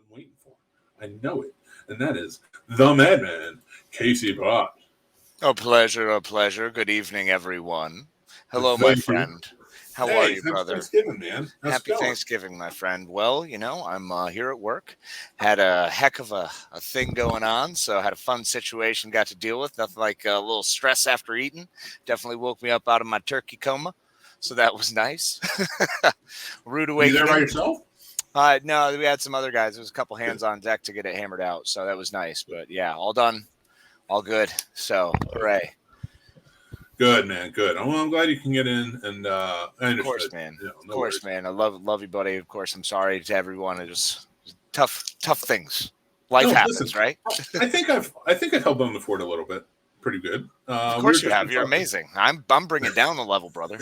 waiting for. I know it. And that is the Madman, Casey Bott. A pleasure, a pleasure. Good evening, everyone. Hello, my Thank you. friend. How are Hey, you, happy brother? Thanksgiving, man. How's Happy it going? Thanksgiving, my friend. Well, I'm here at work. Had a heck of a thing going on, so had a fun situation got to deal with. Nothing like a little stress after eating. Definitely woke me up out of my turkey coma, so that was nice. Rude Are you there by awakening. yourself? No, we had some other guys. There was a couple hands on deck to get it hammered out, so that was nice. But yeah, all done, all good. So hooray! Good, man. Good. Well, I'm glad you can get in, and I Of course, understood. man. No Of course, worries. man. I love you, buddy. Of course, I'm sorry to everyone. It was tough things. Life No, happens, listen. right? I think I held on the fort a little bit, pretty good. Of We were course you just have. You're talking. amazing. I'm bringing down the level, brother.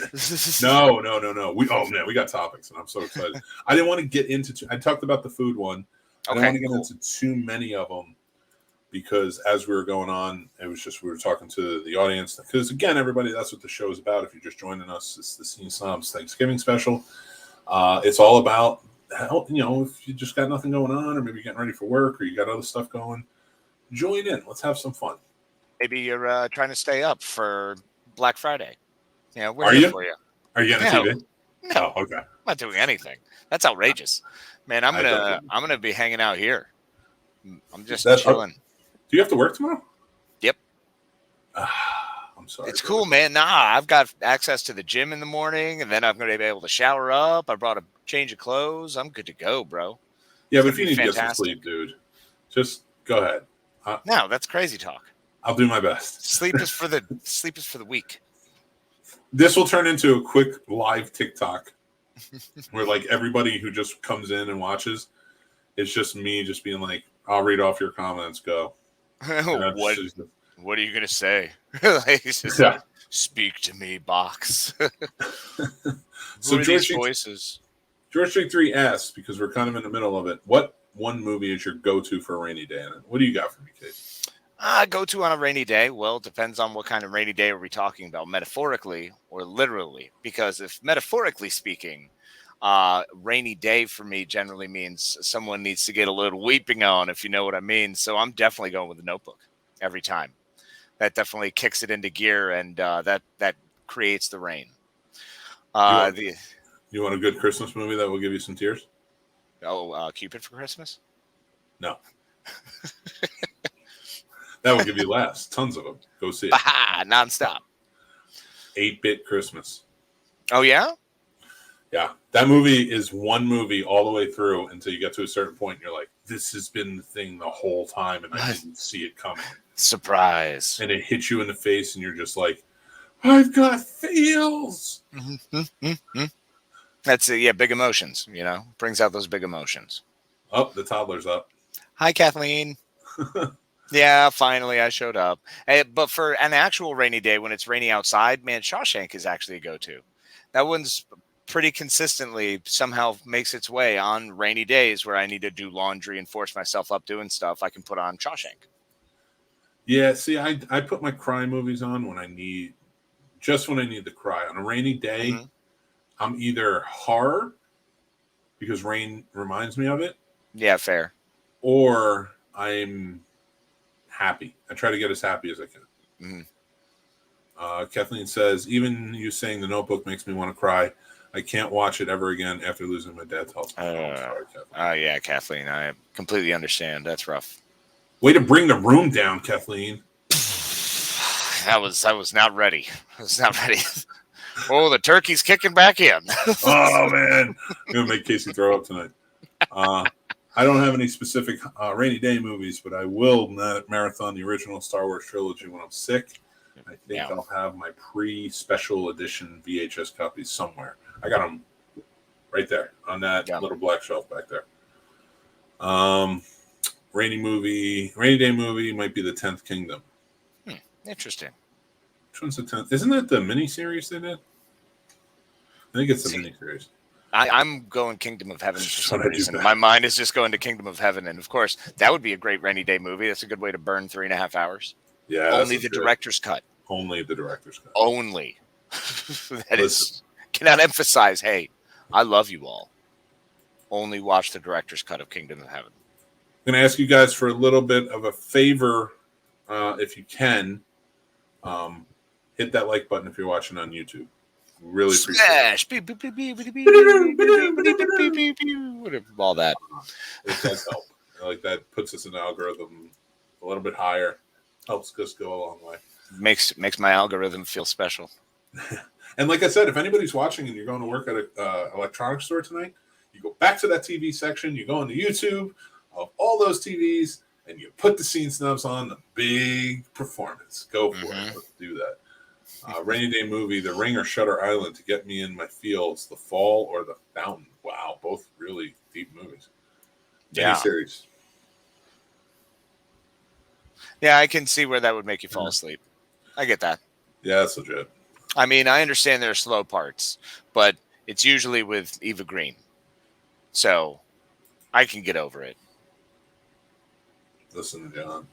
No. We got topics, and I'm so excited. I didn't want to get into. I talked about the food one. I didn't want to get into too many of them because as we were going on, it was just we were talking to the audience. Because again, everybody, that's what the show is about. If you're just joining us, it's the Snobs Thanksgiving special. It's all about how, if you just got nothing going on, or maybe you're getting ready for work, or you got other stuff going, join in. Let's have some fun. Maybe you're trying to stay up for Black Friday. We're Are here you? for you. Are you getting a TV? No, Oh, okay. I'm not doing anything. That's outrageous, man. I'm gonna be hanging out here. I'm just chilling. Do you have to work tomorrow? Yep. I'm sorry. It's cool, man. Nah, I've got access to the gym in the morning, and then I'm going to be able to shower up. I brought a change of clothes. I'm good to go, bro. Yeah, but if you need to get some sleep, dude, just go ahead. No, that's crazy talk. I'll do my best. Sleep is for the weak. This will turn into a quick live TikTok where like everybody who just comes in and watches, it's just me just being like, I'll read off your comments, go. What are you gonna say? Like, speak to me, box. So Who are these voices? George Jake 3 asks, because we're kind of in the middle of it, what one movie is your go-to for a rainy day? And what do you got for me, Case? Go-to on a rainy day? Well, it depends on what kind of rainy day are we talking about, metaphorically or literally. Because if metaphorically speaking, rainy day for me generally means someone needs to get a little weeping on, if you know what I mean. So I'm definitely going with The Notebook every time. That definitely kicks it into gear, and that creates the rain. You want a good Christmas movie that will give you some tears? Oh, Cupid for Christmas? No. That will give you laughs. Tons of them. Go see it. Nonstop. 8-Bit Christmas. Oh, yeah? Yeah. That movie is one movie all the way through until you get to a certain point. And you're like, this has been the thing the whole time, and I didn't see it coming. Surprise. And it hits you in the face, and you're just like, I've got feels. That's it. Yeah, big emotions, brings out those big emotions. Oh, the toddler's up. Hi, Kathleen. Yeah, finally I showed up. But for an actual rainy day, when it's rainy outside, man, Shawshank is actually a go-to. That one's pretty consistently somehow makes its way on rainy days where I need to do laundry and force myself up doing stuff. I can put on Shawshank. Yeah, see, I put my cry movies on when I need the cry. On a rainy day, I'm either horror, because rain reminds me of it. Yeah, fair. Or I'm happy. I try to get as happy as I can. Kathleen says, even you saying The Notebook makes me want to cry. I can't watch it ever again after losing my dad's health. Sorry, Kathleen. Yeah, Kathleen, I completely understand. That's rough. Way to bring the room down, Kathleen. I was not ready. I was not ready. Oh, the turkey's kicking back in. Oh, man. I'm going to make Casey throw up tonight. I don't have any specific rainy day movies, but I will marathon the original Star Wars trilogy when I'm sick. I think I'll have my pre-special edition VHS copies somewhere. I got them right there on that little black shelf back there. Rainy day movie might be The 10th Kingdom. Interesting. Which one's the 10th? Isn't that the miniseries they did? I think it's the miniseries. I'm going Kingdom of Heaven for some reason. My mind is just going to Kingdom of Heaven. And, of course, that would be a great rainy day movie. That's a good way to burn 3.5 hours. Yeah. Only the director's cut. Only the director's cut. Only. Cannot emphasize, hey, I love you all. Only watch the director's cut of Kingdom of Heaven. I'm going to ask you guys for a little bit of a favor, if you can. Hit that like button if you're watching on YouTube. Really appreciate it. All that. It does help. Like that puts us in the algorithm a little bit higher. Helps us go a long way. Makes my algorithm feel special. And like I said, if anybody's watching and you're going to work at an electronics store tonight, you go back to that TV section, you go into YouTube of all those TVs, and you put the Scene Snubs on, the big performance. Go for it. Let's do that. Rainy Day Movie, The Ring or Shutter Island, To Get Me in My Feels, The Fall or The Fountain. Wow, both really deep movies. Yeah. Series. Yeah, I can see where that would make you fall asleep. I get that. Yeah, that's legit. I mean, I understand there are slow parts, but it's usually with Eva Green. So I can get over it. Listen to John.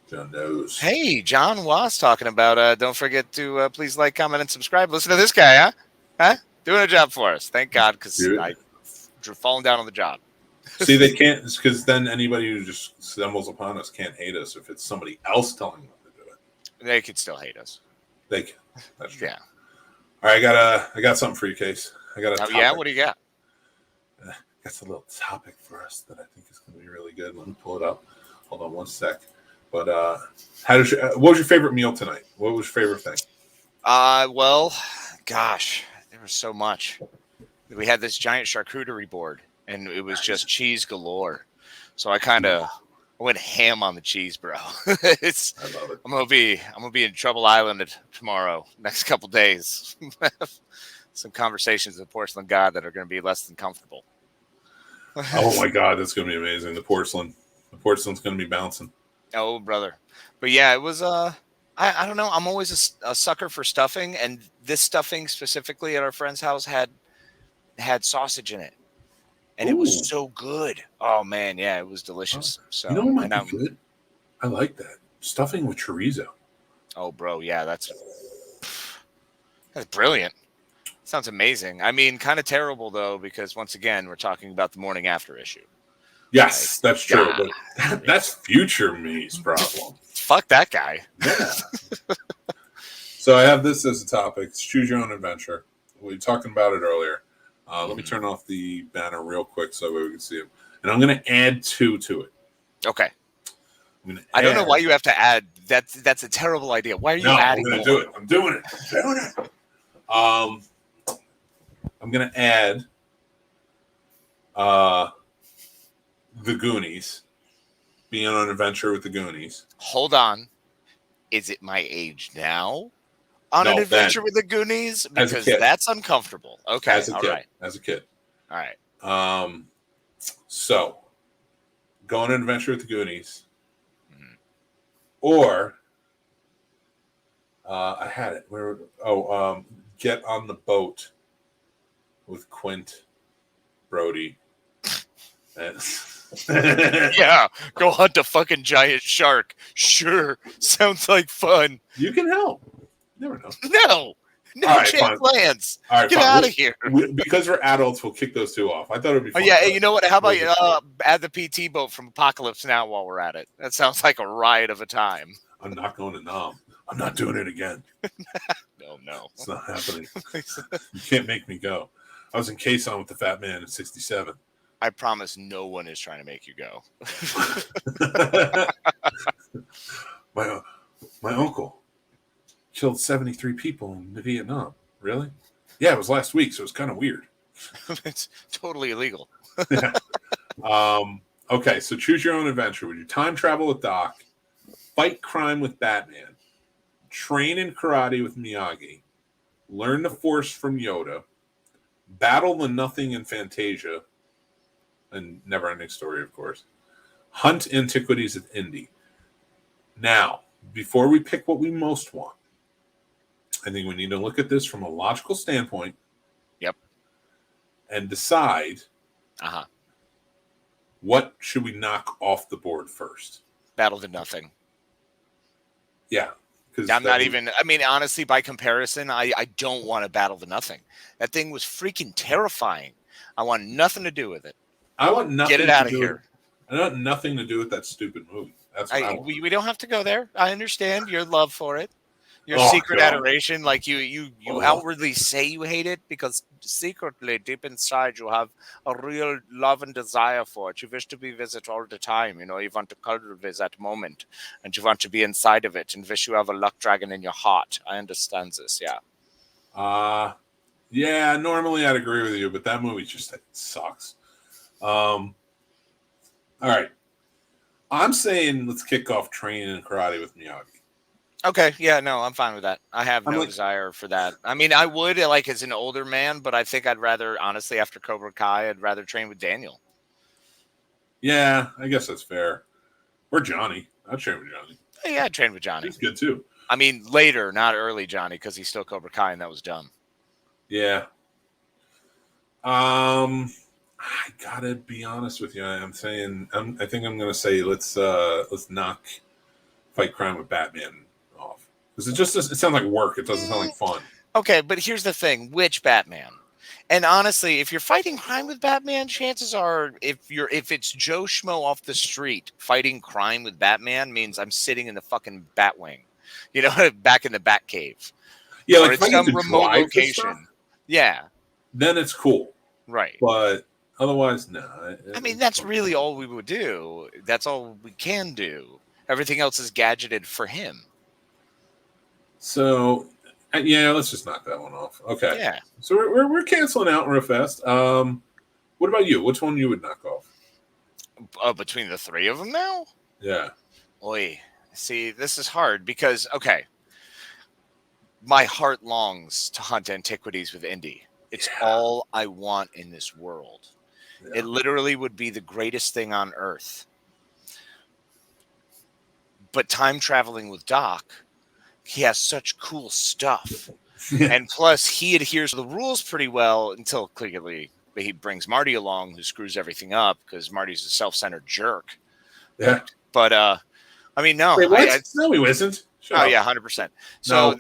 John knows. Hey, John was talking about, don't forget to please like, comment, and subscribe. Listen to this guy, huh? Huh? Doing a job for us. Thank God, because I fallen down on the job. See, they can't, because then anybody who just stumbles upon us can't hate us if it's somebody else telling them to do it. They could still hate us. They can. That's true. Yeah. All right, I got something for you, Case. I got a topic. Yeah? What do you got? That's a little topic for us that I think is going to be really good. Let me pull it up. Hold on one sec. But what was your favorite meal tonight? What was your favorite thing? Well, gosh, there was so much. We had this giant charcuterie board, and it was just cheese galore. So I kind of went ham on the cheese, bro. I love it. I'm gonna be in Trouble Island tomorrow. Next couple days, some conversations with Porcelain God that are going to be less than comfortable. Oh my God, that's going to be amazing. The porcelain's going to be bouncing. Oh, brother. But yeah, it was I don't know. I'm always a sucker for stuffing, and this stuffing specifically at our friend's house had sausage in it. And It was so good. Oh man, yeah, it was delicious. So you know what might be good? I like that. Stuffing with chorizo. Oh, bro, yeah, that's brilliant. Sounds amazing. I mean, kind of terrible though, because once again, we're talking about the morning after issue. Yes, that's true. But that's future me's problem. Fuck that guy. Yeah. So I have this as a topic. It's choose your own adventure. We were talking about it earlier. Let me turn off the banner real quick so we can see it. And I'm going to add 2 to it. Okay. I don't know why you have to add. That's a terrible idea. Why are you adding? I'm going to do it. I'm doing it. I'm going to add The Goonies. Being on an adventure with the Goonies. Hold on. Is it my age now? On an adventure with the Goonies? Because that's uncomfortable. Okay. As a kid. All right. So, go on an adventure with the Goonies. Mm-hmm. Or, I had it. Get on the boat with Quint, Brody. Yeah, go hunt a fucking giant shark. Sure. Sounds like fun. You can help. Never know. No chance plans. All right, get out of here. Because we're adults, we'll kick those 2 off. I thought it would be fun. Oh, yeah, you know what? How about you add the PT boat from Apocalypse Now while we're at it? That sounds like a riot of a time. I'm not going to Nam. I'm not doing it again. No. It's not happening. You can't make me go. I was in Quezon with the fat man at 67. I promise no one is trying to make you go. My uncle killed 73 people in Vietnam. Really? Yeah, it was last week, so it's kind of weird. It's totally illegal. Yeah. Okay, so choose your own adventure. Would you time travel with Doc, fight crime with Batman, train in karate with Miyagi, learn the Force from Yoda, battle the Nothing in Fantasia, and Never-Ending Story, of course, hunt antiquities at Indy. Now, before we pick what we most want, I think we need to look at this from a logical standpoint. Yep. And decide what should we knock off the board first. Battle to Nothing. Yeah. I'm not even, I mean, honestly, by comparison, I don't want to Battle to Nothing. That thing was freaking terrifying. I want nothing to do with it. I want nothing. Get it out of here. I want nothing to do with that stupid movie. That's what I want. We don't have to go there. I understand your love for it. Your Oh, secret God. adoration, like you outwardly say you hate it because secretly, deep inside, you have a real love and desire for it. You wish to be visit all the time. You know, you want to cultivate that moment, and you want to be inside of it, and wish you have a luck dragon in your heart. I understand this. Yeah. Yeah. Normally, I'd agree with you, but that movie just sucks. All right. I'm saying let's kick off training and karate with Miyagi. Okay. Yeah. No, I'm fine with that. I have I'm no like- desire for that. I mean, I would like as an older man, but I think I'd rather, honestly, after Cobra Kai, I'd rather train with Daniel. Yeah, I guess that's fair. Or Johnny. I'd train with Johnny. Yeah, I'd train with Johnny. He's good too. I mean, later, not early Johnny, because he's still Cobra Kai, and that was dumb. Yeah. I gotta be honest with you. I think I'm gonna say let's knock Fight Crime with Batman off because it sounds like work. It doesn't sound like fun. Okay, but here's the thing: which Batman? And honestly, if you're fighting crime with Batman, chances are, if it's Joe Schmo off the street fighting crime with Batman, means I'm sitting in the fucking Batwing, you know, back in the Batcave. Yeah, or like it's if I get some to remote drive this location. stuff, Yeah, then it's cool. right. But otherwise, no. I mean, that's really all we would do. That's all we can do. Everything else is gadgeted for him. So. Yeah, let's just knock that one off. Okay. Yeah. So we're canceling out real fast. What about you? Which one you would knock off? Between the three of them now? Yeah. Oy. See, this is hard because, okay, my heart longs to hunt antiquities with Indy. It's all I want in this world. Yeah. It literally would be the greatest thing on earth. But time traveling with Doc, he has such cool stuff. And plus, he adheres to the rules pretty well until clearly he brings Marty along, who screws everything up because Marty's a self-centered jerk. Yeah. But, I mean, no. Wait, what? No, he isn't. Shut up. Yeah, 100%. So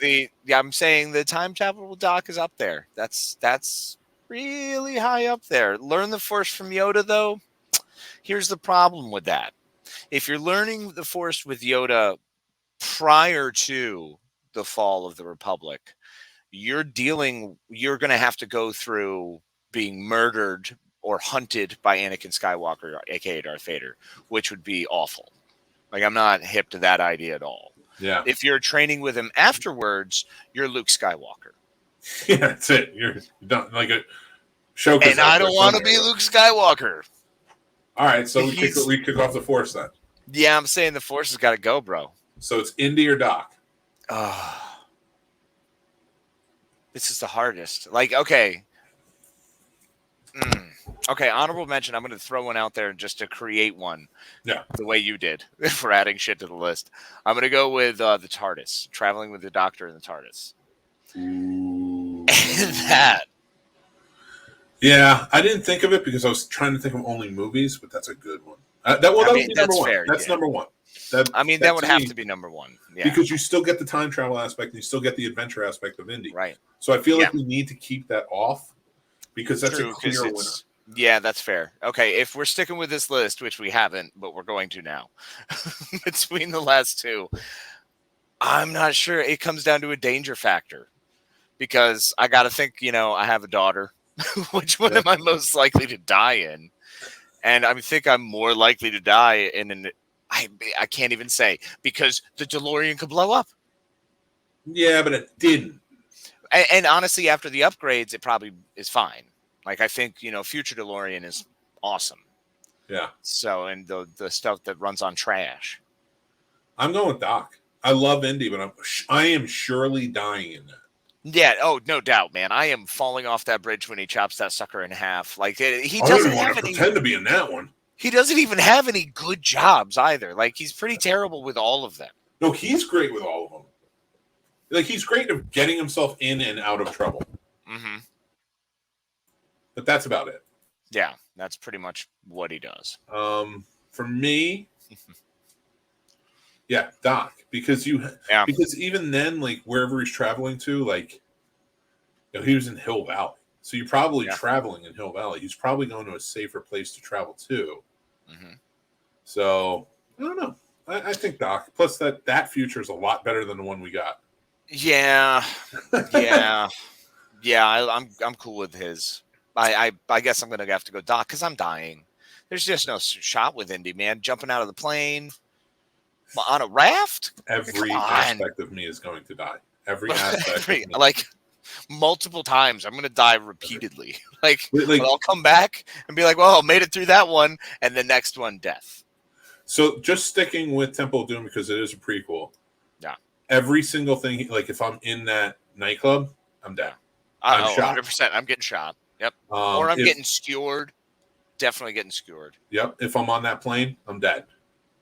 I'm saying the time travel Doc is up there. That's really high up there. Learn the Force from Yoda, though. Here's the problem with that. If you're learning the Force with Yoda prior to the fall of the Republic, you're going to have to go through being murdered or hunted by Anakin Skywalker, aka Darth Vader, which would be awful. Like, I'm not hip to that idea at all. Yeah. If you're training with him afterwards, you're Luke Skywalker. Yeah, that's it. You're done like a show. And I don't want to be Luke Skywalker. All right, so we kick off the Force then. Yeah, I'm saying the Force has got to go, bro. So it's Indy or Doc. This is the hardest. Like, okay. Okay, honorable mention. I'm going to throw one out there just to create one. Yeah. The way you did for adding shit to the list. I'm going to go with the TARDIS. Traveling with the Doctor in the TARDIS. Ooh. That. Yeah, I didn't think of it because I was trying to think of only movies, but that's a good one. That would be number one. Fair, that's number one. That would have to be number one. Yeah. Because you still get the time travel aspect and you still get the adventure aspect of Indy. Right. So I feel like we need to keep that off because that's a clear winner. Yeah, that's fair. Okay, if we're sticking with this list, which we haven't, but we're going to now, between the last two, I'm not sure. It comes down to a danger factor because I got to think, I have a daughter. Which one am I most likely to die in? And I think I'm more likely to die in I can't even say because the DeLorean could blow up. Yeah, but it didn't. And honestly, after the upgrades, it probably is fine. Like, I think, future DeLorean is awesome. Yeah. So, and the stuff that runs on trash. I'm going with Doc. I love Indy, but I am surely dying in that. Yeah. Oh, no doubt, man. I am falling off that bridge when he chops that sucker in half. Like, he doesn't I don't have want to pretend to be in that one. He doesn't even have any good jobs either. Like, he's pretty terrible with all of them. No, he's great with all of them. Like, he's great at getting himself in and out of trouble. Mm-hmm. But that's about it. Yeah, that's pretty much what he does. For me, yeah, Doc. Because even then, like, wherever he's traveling to, like, he was in Hill Valley. So you're probably traveling in Hill Valley. He's probably going to a safer place to travel to. Mm-hmm. So I don't know. I think Doc. Plus that future is a lot better than the one we got. Yeah, yeah, yeah. I'm cool with his. I guess I'm gonna have to go Doc because I'm dying. There's just no shot with Indy, man. Jumping out of the plane on a raft. Come Every on. aspect of me is going to die. Every aspect of me. Like multiple times. I'm gonna die repeatedly. But Like I'll come back and be like, "Well, I made it through that one," and the next one, death. so. Just sticking with Temple of Doom because it is a prequel. Yeah. Every single thing, like if I'm in that nightclub, I'm dead. I'm shot. 100%. I'm getting shot. Yep. Or I'm getting skewered. Definitely getting skewered. Yep. If I'm on that plane, I'm dead.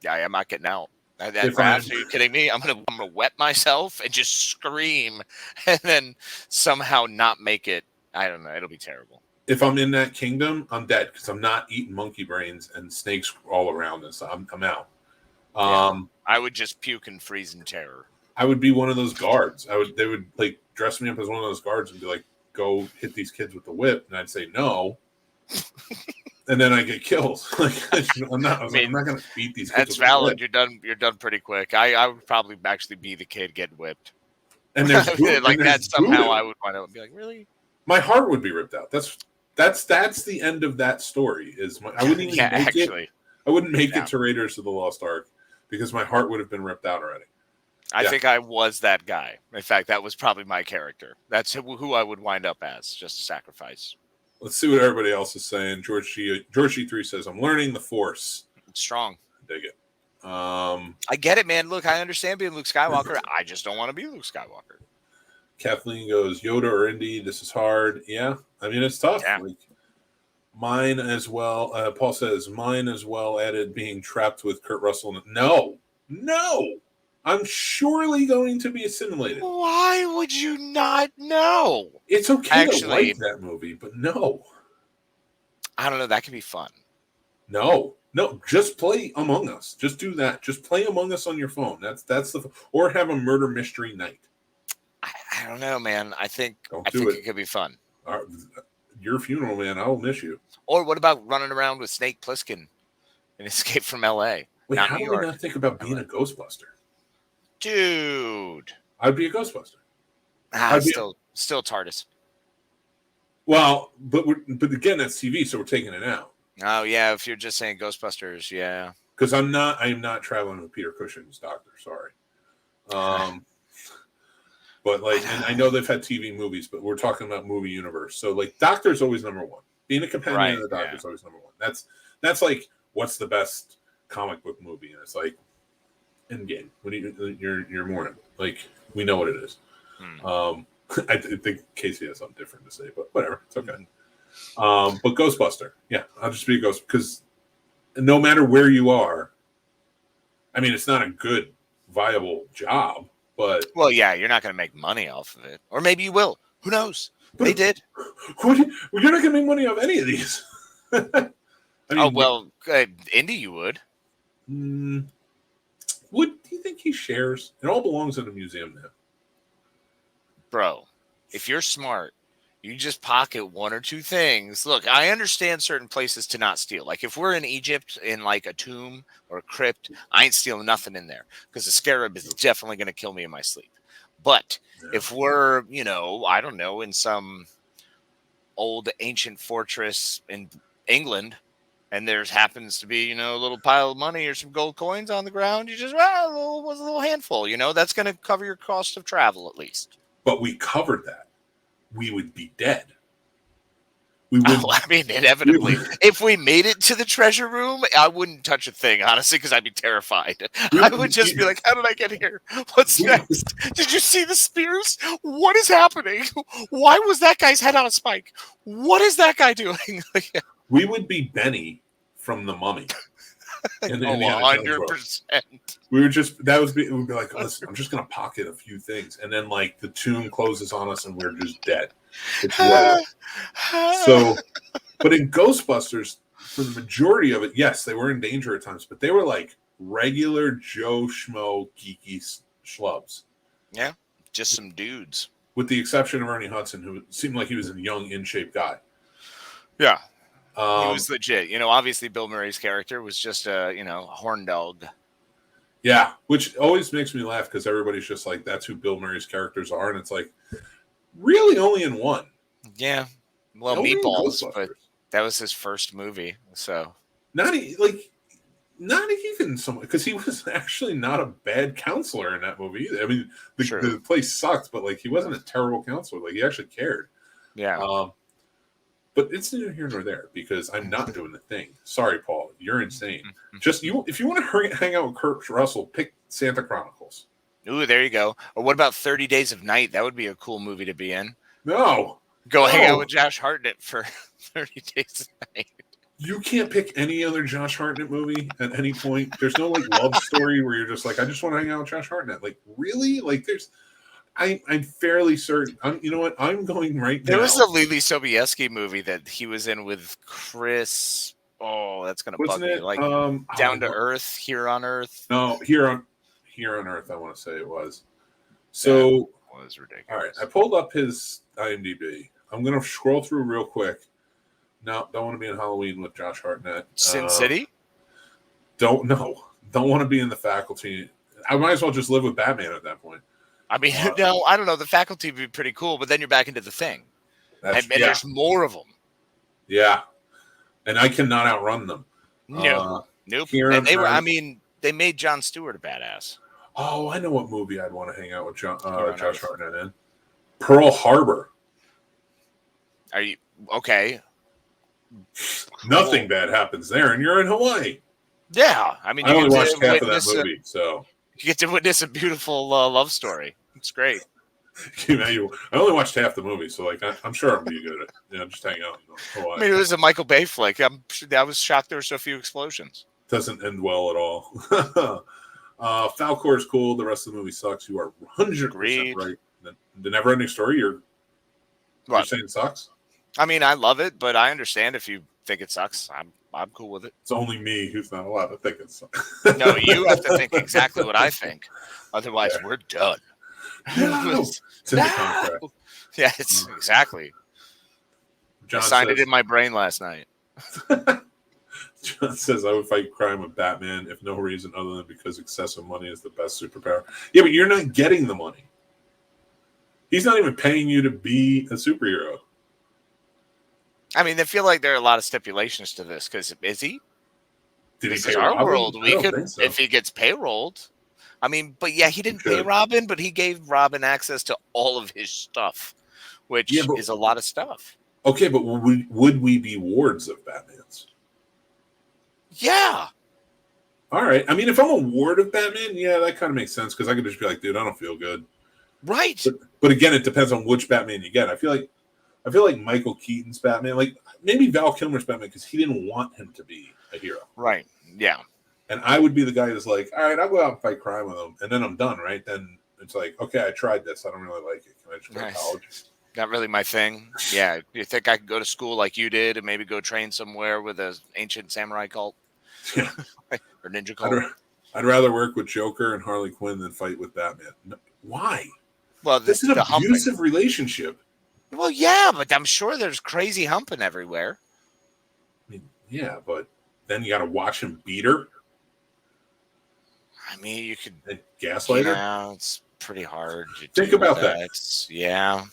Yeah, I'm not getting out. That raft, are you kidding me? I'm gonna wet myself and just scream, and then somehow not make it. I don't know. It'll be terrible. If I'm in that kingdom, I'm dead because I'm not eating monkey brains and snakes all around us. I'm out. I would just puke and freeze in terror. I would be one of those guards. They would like dress me up as one of those guards and be like, "Go hit these kids with the whip," and I'd say no. And then I get killed. Like I'm not going to beat these kids. That's valid. You're done pretty quick. I would probably actually be the kid getting whipped. And there's like that somehow I would find out and be like, really? My heart would be ripped out. That's the end of that story. I wouldn't even make it. I wouldn't make it to Raiders of the Lost Ark because my heart would have been ripped out already. I think I was that guy. In fact, that was probably my character. That's who I would wind up as, just a sacrifice. Let's see what everybody else is saying. George G3 says, I'm learning the Force. It's strong. Dig it. I get it, man. Look, I understand being Luke Skywalker. I just don't want to be Luke Skywalker. Kathleen goes, Yoda or Indy, this is hard. Yeah, I mean, it's tough. Yeah. Like, mine as well. Paul says, mine as well added being trapped with Kurt Russell. No. I'm surely going to be assimilated. Why would you not know? It's okay to like that movie, but no. I don't know. That could be fun. No, just play Among Us. Just do that. Just play Among Us on your phone. That's or have a murder mystery night. I don't know, man. I think it could be fun. Your funeral, man. I will miss you. Or what about running around with Snake Plissken and Escape from L.A.? Wait, how do we not think about being a Ghostbuster? Dude, I'd be a Ghostbuster. Still TARDIS. Well, but again, that's TV, so we're taking it out. Oh yeah, if you're just saying Ghostbusters, yeah. Because I am not traveling with Peter Cushing's doctor. Sorry. But like, and I know they've had TV movies, but we're talking about movie universe. So like, Doctor's always number one. Being a companion of the Doctor is always number one. That's like, what's the best comic book movie? And it's like, Endgame. When you're mourning, like we know what it is. I think Casey has something different to say, but whatever, it's okay. But Ghostbuster, yeah, I'll just be a ghost because no matter where you are, I mean, it's not a good, viable job, but yeah, you're not going to make money off of it, or maybe you will. Who knows? They did. You're not going to make money off any of these. I mean, Indy, you would. Do you think he shares? It all belongs in a museum now. Bro, if you're smart, you just pocket one or two things. Look, I understand certain places to not steal. Like if we're in Egypt in like a tomb or a crypt, I ain't stealing nothing in there because the scarab is definitely going to kill me in my sleep. But if we're, I don't know, in some old ancient fortress in England, and there happens to be, a little pile of money or some gold coins on the ground, you just, a little handful, that's going to cover your cost of travel at least. But we covered that. We would be dead. We would. I mean, inevitably. If we made it to the treasure room, I wouldn't touch a thing, honestly, because I'd be terrified. I would just be like, how did I get here? What's next? Did you see the spears? What is happening? Why was that guy's head on a spike? What is that guy doing? We would be Benny from The Mummy. 100%. We would be like, listen, I'm just going to pocket a few things. And then, like, the tomb closes on us and we're just dead. It's so, but in Ghostbusters, for the majority of it, yes, they were in danger at times, but they were like regular Joe Schmo geeky schlubs. Yeah, just some dudes. With the exception of Ernie Hudson, who seemed like he was a young, in shape guy. Yeah. He was legit. You know, obviously Bill Murray's character was just a, a horn dog. Yeah, which always makes me laugh because everybody's just like, that's who Bill Murray's characters are. And it's like, really only in one. Yeah. Well, Only in Meatballs, but Ghostbusters. that was his first movie. So Not even so much, because he was actually not a bad counselor in that movie either. I mean, the place sucked, but like he wasn't a terrible counselor. Like he actually cared. Yeah. But it's neither here nor there because I'm not doing the thing. Sorry, Paul, you're insane. Just if you want to hang out with Kurt Russell, pick Santa Chronicles. Ooh, there you go. Or what about 30 Days of Night? That would be a cool movie to be in. No. Hang out with Josh Hartnett for 30 Days of Night. You can't pick any other Josh Hartnett movie at any point. There's no like love story where you're just like, I just want to hang out with Josh Hartnett. Like, really? Like, I'm fairly certain. You know what? I'm going right now. There was a Lily Sobieski movie that he was in with Chris. Oh, that's gonna bug me. Like Down to Earth, Here on Earth. No, Here on Earth. I want to say it was. So that was ridiculous. All right, I pulled up his IMDb. I'm gonna scroll through real quick. No, don't want to be in Halloween with Josh Hartnett. Sin City? Don't want to be in The Faculty. I might as well just live with Batman at that point. I mean, no, I don't know. The Faculty would be pretty cool, but then you're back into The Thing. And there's more of them. Yeah. And I cannot outrun them. No. Nope. And they made Jon Stewart a badass. Oh, I know what movie I'd want to hang out with Josh Hartnett in. Pearl Harbor. Are you okay? Nothing bad happens there, and you're in Hawaii. Yeah, I mean, I only watched half of that movie, so you get to witness a beautiful love story. It's great. I only watched half the movie, so like I'm sure I'm be good at just hang out in Hawaii. I mean, it was a Michael Bay flick. I was shocked there were so few explosions. Doesn't end well at all. Falcor is cool. The rest of the movie sucks. You are 100% right. The Neverending Story. You're saying it sucks. I mean, I love it, but I understand if you think it sucks. I'm cool with it. It's only me who's not allowed to think it sucks. No, you have to think exactly what I think. Otherwise, we're done. No. It's in the contract. Yeah, it's exactly. John I signed it in my brain last night. John says, I would fight crime with Batman if no reason other than because excessive money is the best superpower. Yeah, but you're not getting the money. He's not even paying you to be a superhero. I mean, I feel like there are a lot of stipulations to this because is he? Did this he is pay our Robin? world. We could, so. if he gets payrolled. I mean, but yeah, he didn't pay Robin, but he gave Robin access to all of his stuff, which is a lot of stuff. Okay, but would we be wards of Batman's? Yeah. All right. I mean, if I'm a ward of Batman, yeah, that kind of makes sense because I could just be like, dude, I don't feel good. Right. But again, it depends on which Batman you get. I feel like Michael Keaton's Batman, like maybe Val Kilmer's Batman, because he didn't want him to be a hero. Right. Yeah. And I would be the guy that's like, all right, I'll go out and fight crime with him, and then I'm done, right? Then it's like, okay, I tried this. I don't really like it. Can I just go to college? Not really my thing. Yeah. You think I could go to school like you did and maybe go train somewhere with an ancient samurai cult? Yeah. Or ninja cult? I'd rather work with Joker and Harley Quinn than fight with Batman. No, why? Well, this is an abusive relationship. Well, yeah, but I'm sure there's crazy humping everywhere. I mean, yeah, but then you got to watch him beat her. I mean, you could gaslight her. Yeah, it's pretty hard. Think about that. Yeah.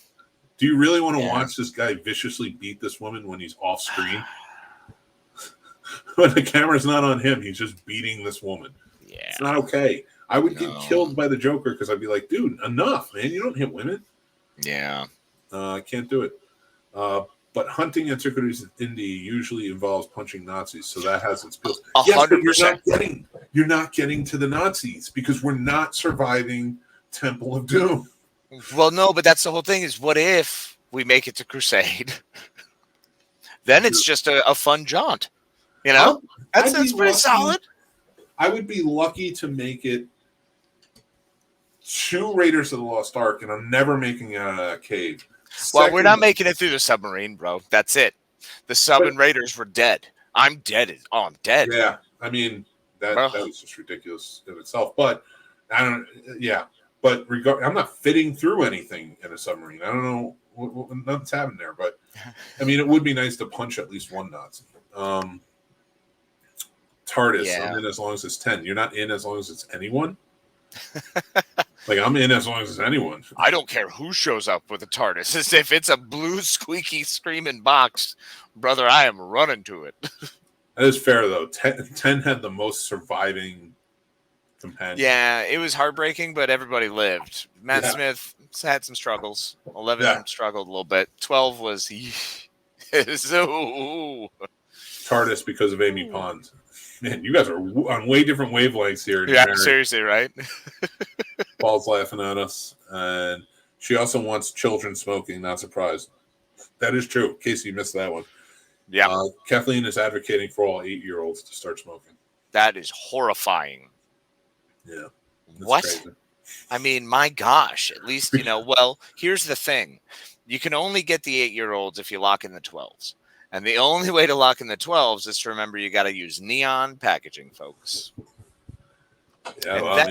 Do you really want to watch this guy viciously beat this woman when he's off screen? When the camera's not on him, he's just beating this woman. Yeah. It's not okay. I would get killed by the Joker because I'd be like, dude, enough, man. You don't hit women. Yeah. I can't do it. But hunting antiquities in Indy usually involves punching Nazis, so that has its pills. Yes, but you're not getting to the Nazis because we're not surviving Temple of Doom. Well, no, but that's the whole thing is what if we make it to Crusade? Then it's just a fun jaunt. You know? That's pretty solid. I would be lucky to make it to Raiders of the Lost Ark, and I'm never making it out of that cave. Well, we're not making it through the submarine, bro. That's it. The sub and Raiders were dead. I'm dead. Oh, I'm dead. Yeah, I mean that was just ridiculous in itself. But I don't. Yeah, but I'm not fitting through anything in a submarine. I don't know nothing's happening there. But I mean, it would be nice to punch at least one Nazi. TARDIS, Yeah. I'm in as long as it's 10. You're not in as long as it's anyone? Like, I'm in as long as it's anyone. I don't care who shows up with a TARDIS. If it's a blue, squeaky, screaming box, brother, I am running to it. That is fair, though. 10 had the most surviving companions. Yeah, it was heartbreaking, but everybody lived. Matt Smith had some struggles. 11 struggled a little bit. 12 was... so... TARDIS because of Amy Pond. Man, you guys are on way different wavelengths here. Yeah, seriously, right? Paul's laughing at us. And she also wants children smoking, not surprised. That is true. Casey, you missed that one. Yeah. Kathleen is advocating for all 8-year-olds to start smoking. That is horrifying. Yeah. What? Crazy. I mean, my gosh. At least, well, here's the thing. You can only get the 8-year-olds if you lock in the 12s. And the only way to lock in the 12s is to remember you got to use neon packaging, folks. Yeah,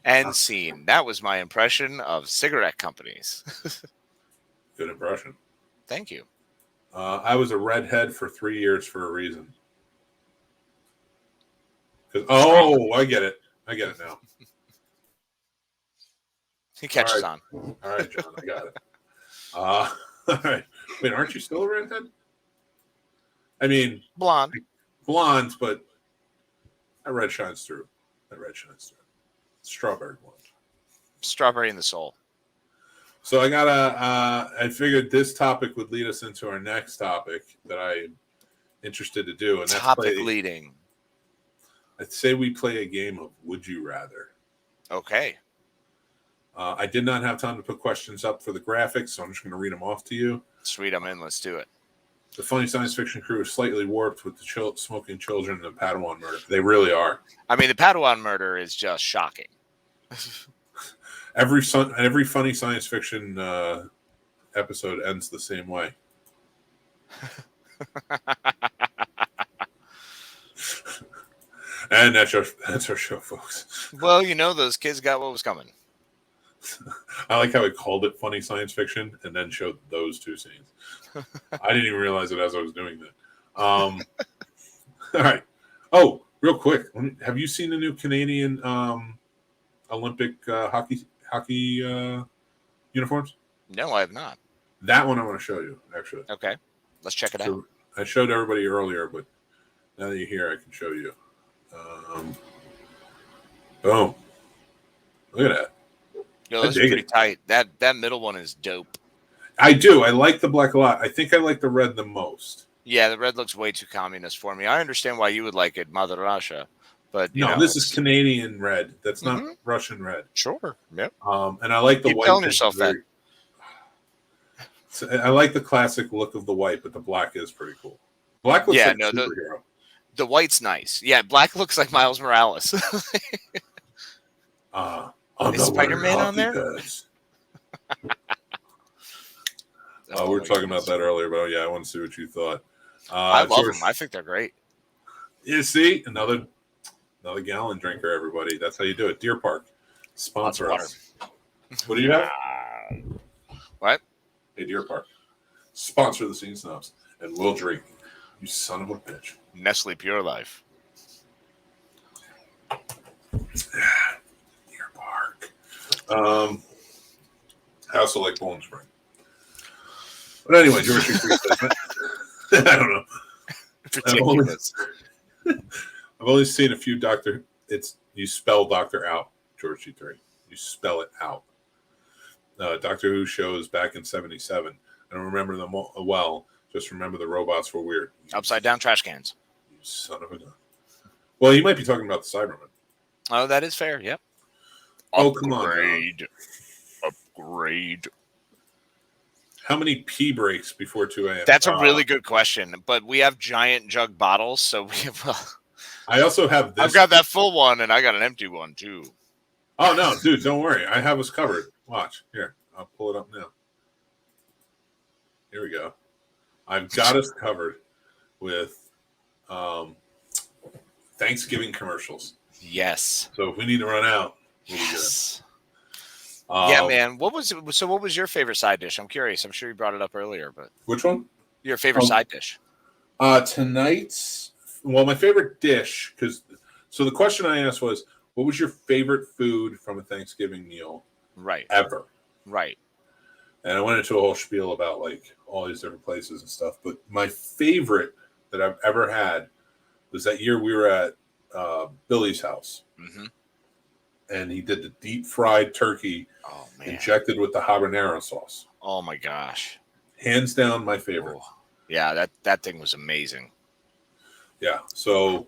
and scene. That was my impression of cigarette companies. Good impression. Thank you. I was a redhead for 3 years for a reason. I get it. I get it now. He catches on. All right, John, I got it. All right. Wait, aren't you still a redhead? I mean, blonde, but that red shines through. Strawberry blonde. Strawberry in the soul. So I figured this topic would lead us into our next topic that I'm interested to do. And that's leading. I'd say we play a game of Would You Rather. Okay. I did not have time to put questions up for the graphics, so I'm just going to read them off to you. Sweet, I'm in. Let's do it. The funny science fiction crew is slightly warped with the smoking children and the Padawan murder. They really are. I mean, the Padawan murder is just shocking. Every funny science fiction episode ends the same way. And that's our show, folks. Well, those kids got what was coming. I like how he called it funny science fiction and then showed those two scenes. I didn't even realize it as I was doing that. All right. Oh, real quick. Have you seen the new Canadian Olympic hockey uniforms? No, I have not. That one I want to show you, actually. Okay. Let's check it out. I showed everybody earlier, but now that you're here, I can show you. Boom. Look at that. Yo, that's pretty tight. That middle one is dope. I do. I like the black a lot. I think I like the red the most. Yeah, the red looks way too communist for me. I understand why you would like it, Mother Russia. But this is Canadian red. That's not Russian red. Sure. Yep. And I like the Keep white. Telling yourself that. I like the classic look of the white, but the black is pretty cool. Black looks like a superhero. The white's nice. Yeah, black looks like Miles Morales. Is Spider-Man on there? We were talking about that earlier, but I want to see what you thought. I love them. I think they're great. You see, another gallon drinker, everybody. That's how you do it. Deer Park, sponsor us. What do you have? What? Hey, Deer Park, sponsor the Scene Snobs, and we'll drink. You son of a bitch. Nestle Pure Life. Deer Park. I also like Bowling Spring. But anyway, George I don't know. I've only seen a few you spell Doctor out, George G3. You spell it out. Doctor Who shows back in 77. I don't remember them well. Just remember the robots were weird. Upside down trash cans. You son of a gun. Well, you might be talking about the Cybermen. Oh, that is fair. Yep. Oh, come on. Upgrade. How many pee breaks before 2 a.m.? That's a really good question. But we have giant jug bottles, so we have. I also have this. I've got that full one, and I got an empty one, too. Oh, no, dude, don't worry. I have us covered. Watch. Here, I'll pull it up now. Here we go. I've got us covered with Thanksgiving commercials. Yes. So if we need to run out, we'll be good. Yeah, man. What was your favorite side dish? I'm curious. I'm sure you brought it up earlier, but Which one? your favorite side dish? Tonight's, my favorite dish, so the question I asked was, what was your favorite food from a Thanksgiving meal Right. ever? Right. And I went into a whole spiel about like all these different places and stuff. But my favorite that I've ever had was that year we were at Billy's house. Mm-hmm. And he did the deep fried turkey injected with the habanero sauce. Oh my gosh. Hands down my favorite. Oh. Yeah, that thing was amazing. Yeah. So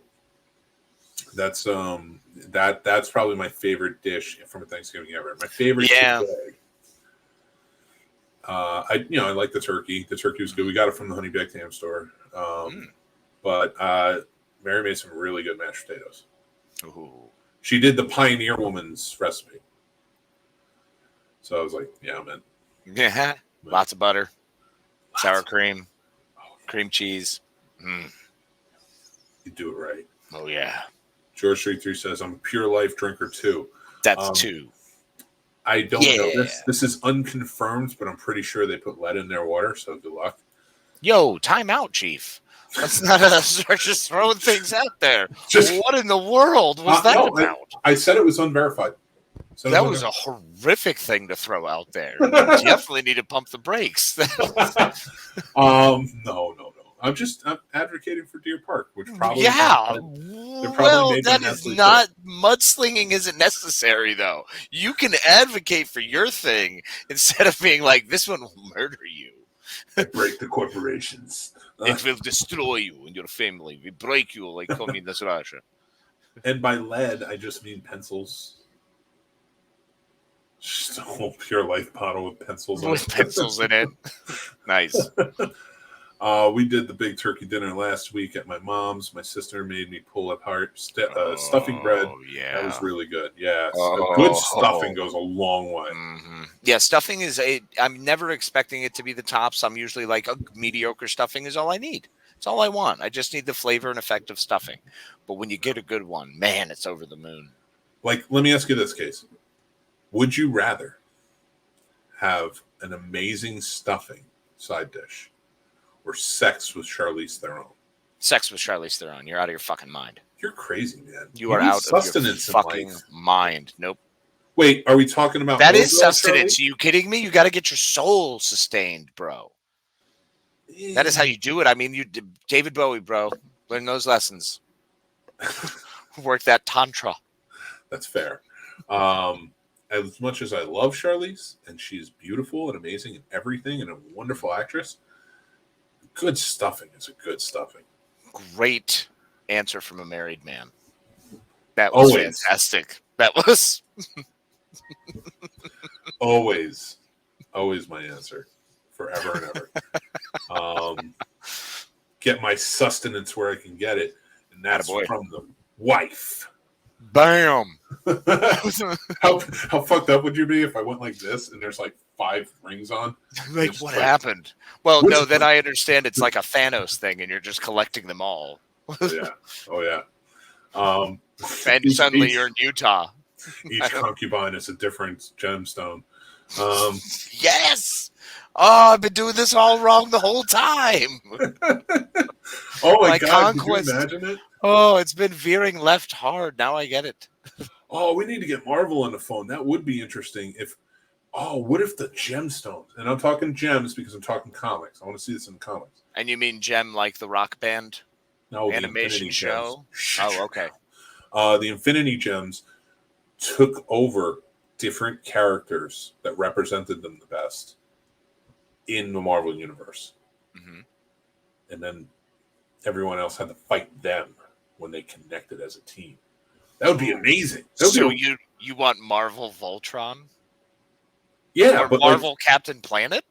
that's that's probably my favorite dish from a Thanksgiving ever. My favorite today. I like the turkey. The turkey was good. We got it from the Honey Baked Ham store. But Mary made some really good mashed potatoes. Ooh. She did the Pioneer Woman's recipe. So I was like, yeah, man. Yeah. Lots of butter, sour cream, cream cheese. You do it right. Oh, yeah. George 33 says, I'm a Pure Life drinker, too. That's two. I don't know. This is unconfirmed, but I'm pretty sure they put lead in their water, so good luck. Yo, time out, Chief. Let's not start just throwing things out there. What in the world was that about? I said it was unverified. That was a horrific thing to throw out there. You definitely need to pump the brakes. No. I'm advocating for Deer Park, which probably that is not mudslinging. Isn't necessary though. You can advocate for your thing instead of being like, this one will murder you. I break the corporations. It will destroy you and your family. We break you like communist Russia. And by lead, I just mean pencils. Just a whole Pure Life bottle with pencils in it. Nice. We did the big turkey dinner last week at my mom's. My sister made me pull apart stuffing bread. Yeah. That was really good. Yeah. Good stuffing goes a long way. Mm-hmm. Yeah, stuffing is I'm never expecting it to be the tops. I'm usually like a mediocre stuffing is all I need. It's all I want. I just need the flavor and effect of stuffing. But when you get a good one, man, it's over the moon. Like, let me ask you this, Case. Would you rather have an amazing stuffing side dish or sex with Charlize Theron? Sex with Charlize Theron. You're out of your fucking mind. You're crazy, man. You are out of your fucking mind. Nope. Wait, are we talking about that? Is sustenance? Are you kidding me? You got to get your soul sustained, bro. Yeah. That is how you do it. I mean, you David Bowie, bro. Learn those lessons. Work that tantra. That's fair. As much as I love Charlize, and she's beautiful and amazing and everything, and a wonderful actress, good stuffing is a good stuffing. Great answer from a married man. That was fantastic. That was always my answer, forever and ever. Get my sustenance where I can get it, and that's from the wife. Bam. How fucked up would you be if I went like this and there's like 5 rings on? Like, what happened? Well, no, then I understand it's like a Thanos thing and you're just collecting them all. Oh yeah. And suddenly you're in Utah. Each concubine is a different gemstone. Yes. Oh, I've been doing this all wrong the whole time. Oh my God! Conquest. Could you imagine it? Oh, it's been veering left hard. Now I get it. Oh, we need to get Marvel on the phone. That would be interesting. What if the gemstones? And I'm talking gems because I'm talking comics. I want to see this in the comics. And you mean gem like the rock band? No, animation show. Oh, okay. The Infinity Gems took over different characters that represented them the best in the Marvel universe, and then everyone else had to fight them when they connected as a team. That would be amazing. You want Marvel Voltron? Yeah, or Marvel Captain Planet?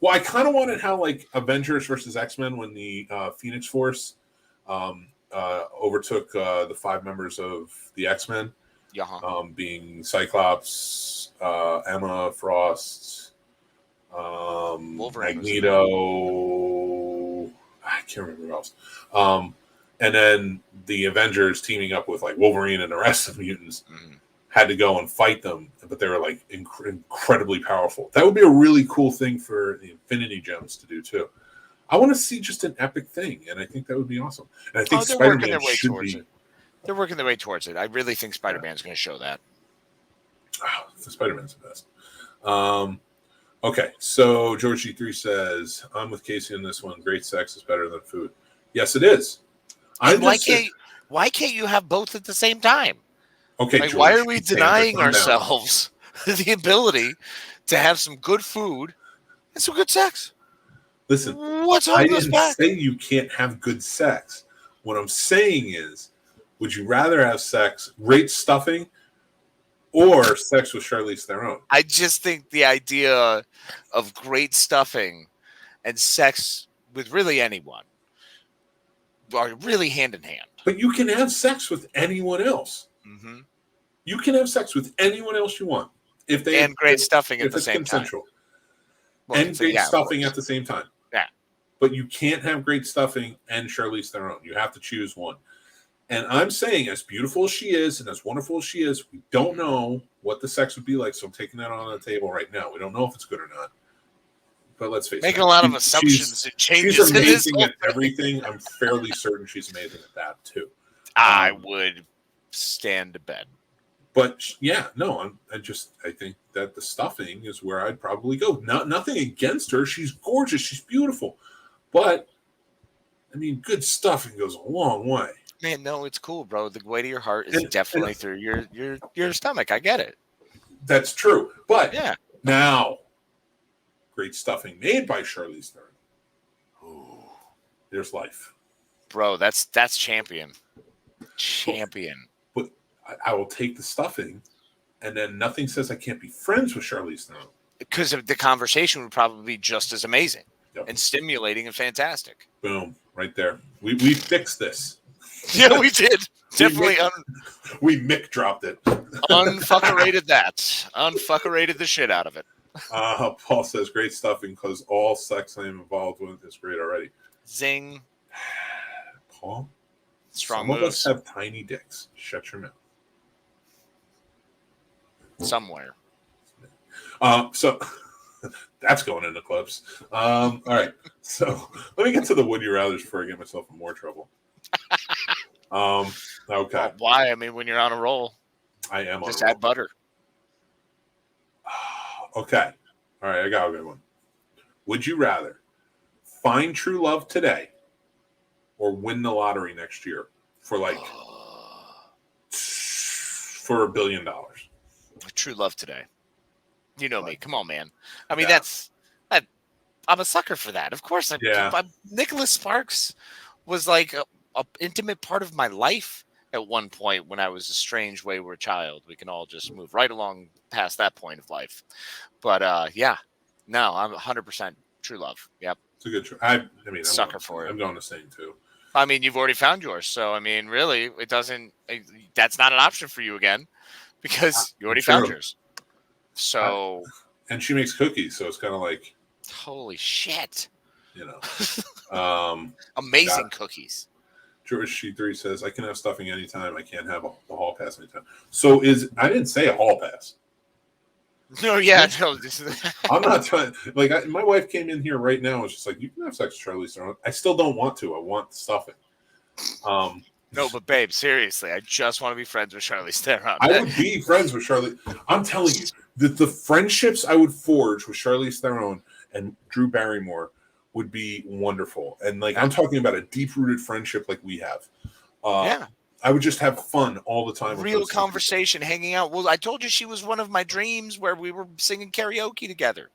Well, I kind of wanted how like Avengers versus X-Men when the Phoenix Force overtook the 5 members of the X-Men, being Cyclops, Emma Frost, Magneto. I can't remember who else. And then the Avengers teaming up with like Wolverine and the rest of the mutants. had to go and fight them, but they were like incredibly powerful. That would be a really cool thing for the Infinity Gems to do too. I want to see just an epic thing, and I think that would be awesome. And I think they're working Spider-Man their way should towards be. it. They're working their way towards it. I really think Spider-Man's going to show that. Oh, Spider-Man's the best. Okay, so George G3 says, I'm with Casey on this one. Great sex is better than food. Yes, it is. Why can't you have both at the same time? Okay, like, George, why are we denying ourselves the ability to have some good food and some good sex? Listen, what's holding us back? I didn't say you can't have good sex. What I'm saying is, would you rather have sex, great stuffing, or sex with Charlize Theron? I just think the idea of great stuffing and sex with really anyone are really hand in hand. But you can have sex with anyone else. Mm-hmm. You can have sex with anyone else you want if they and great stuffing at the same consensual. time. Well, and great stuffing at the same time. Yeah. But you can't have great stuffing and Charlize Theron. You have to choose one. And I'm saying, as beautiful as she is and as wonderful as she is, we don't know what the sex would be like. So I'm taking that on the table right now. We don't know if it's good or not. But let's face it. Making a lot of assumptions and changes. She's amazing at everything. I'm fairly certain she's amazing at that, too. I would stand to bed. But yeah, no, I think that the stuffing is where I'd probably go. Nothing against her. She's gorgeous. She's beautiful. But, I mean, good stuffing goes a long way. Man, no, it's cool, bro. The weight of your heart is definitely through your stomach. I get it. That's true. But yeah, now, great stuffing made by Charlize Theron. Ooh, there's life. Bro, that's champion. Champion. But I will take the stuffing, and then nothing says I can't be friends with Charlize Theron. Because the conversation would probably be just as amazing and stimulating and fantastic. Boom, right there. We fixed this. Yeah, we did. Definitely. We Mick dropped it. Unfuckerated that. Unfuckerated the shit out of it. Paul says, great stuffing because all sex I am involved with is great already. Zing. Paul? Strong Some moves. of us have tiny dicks. Shut your mouth. Somewhere. So that's going into clips. All right. So let me get to the would you rathers before I get myself in more trouble. Okay. Well, why? I mean, when you're on a roll, I am on just a roll. add butter. Okay. All right. I got a good one. Would you rather find true love today or win the lottery next year for for $1 billion? True love today. You know me. Come on, man. I mean, I'm a sucker for that. Of course. Nicholas Sparks was like a intimate part of my life at one point when I was a strange, wayward child. We can all just move right along past that point of life. But no, I'm 100% true love. Yep. It's a good choice. I mean, sucker for it. I'm going the same too. I mean, you've already found yours. So, I mean, really, that's not an option for you again because you already found yours. So. And she makes cookies. So it's kind of like. Holy shit. You know. Amazing cookies. George G3 says, I can have stuffing anytime. I can't have a hall pass anytime. So I didn't say a hall pass. No, yeah, no. I'm not trying. Like, my wife came in here right now and was just like, you can have sex with Charlize Theron. I still don't want to. I want the stuffing. No, but babe, seriously, I just want to be friends with Charlize Theron. I would be friends with Charlize. I'm telling you, the friendships I would forge with Charlize Theron and Drew Barrymore would be wonderful. And like, I'm talking about a deep-rooted friendship like we have. I would just have fun all the time. Real conversation, hanging out. Well, I told you she was one of my dreams where we were singing karaoke together.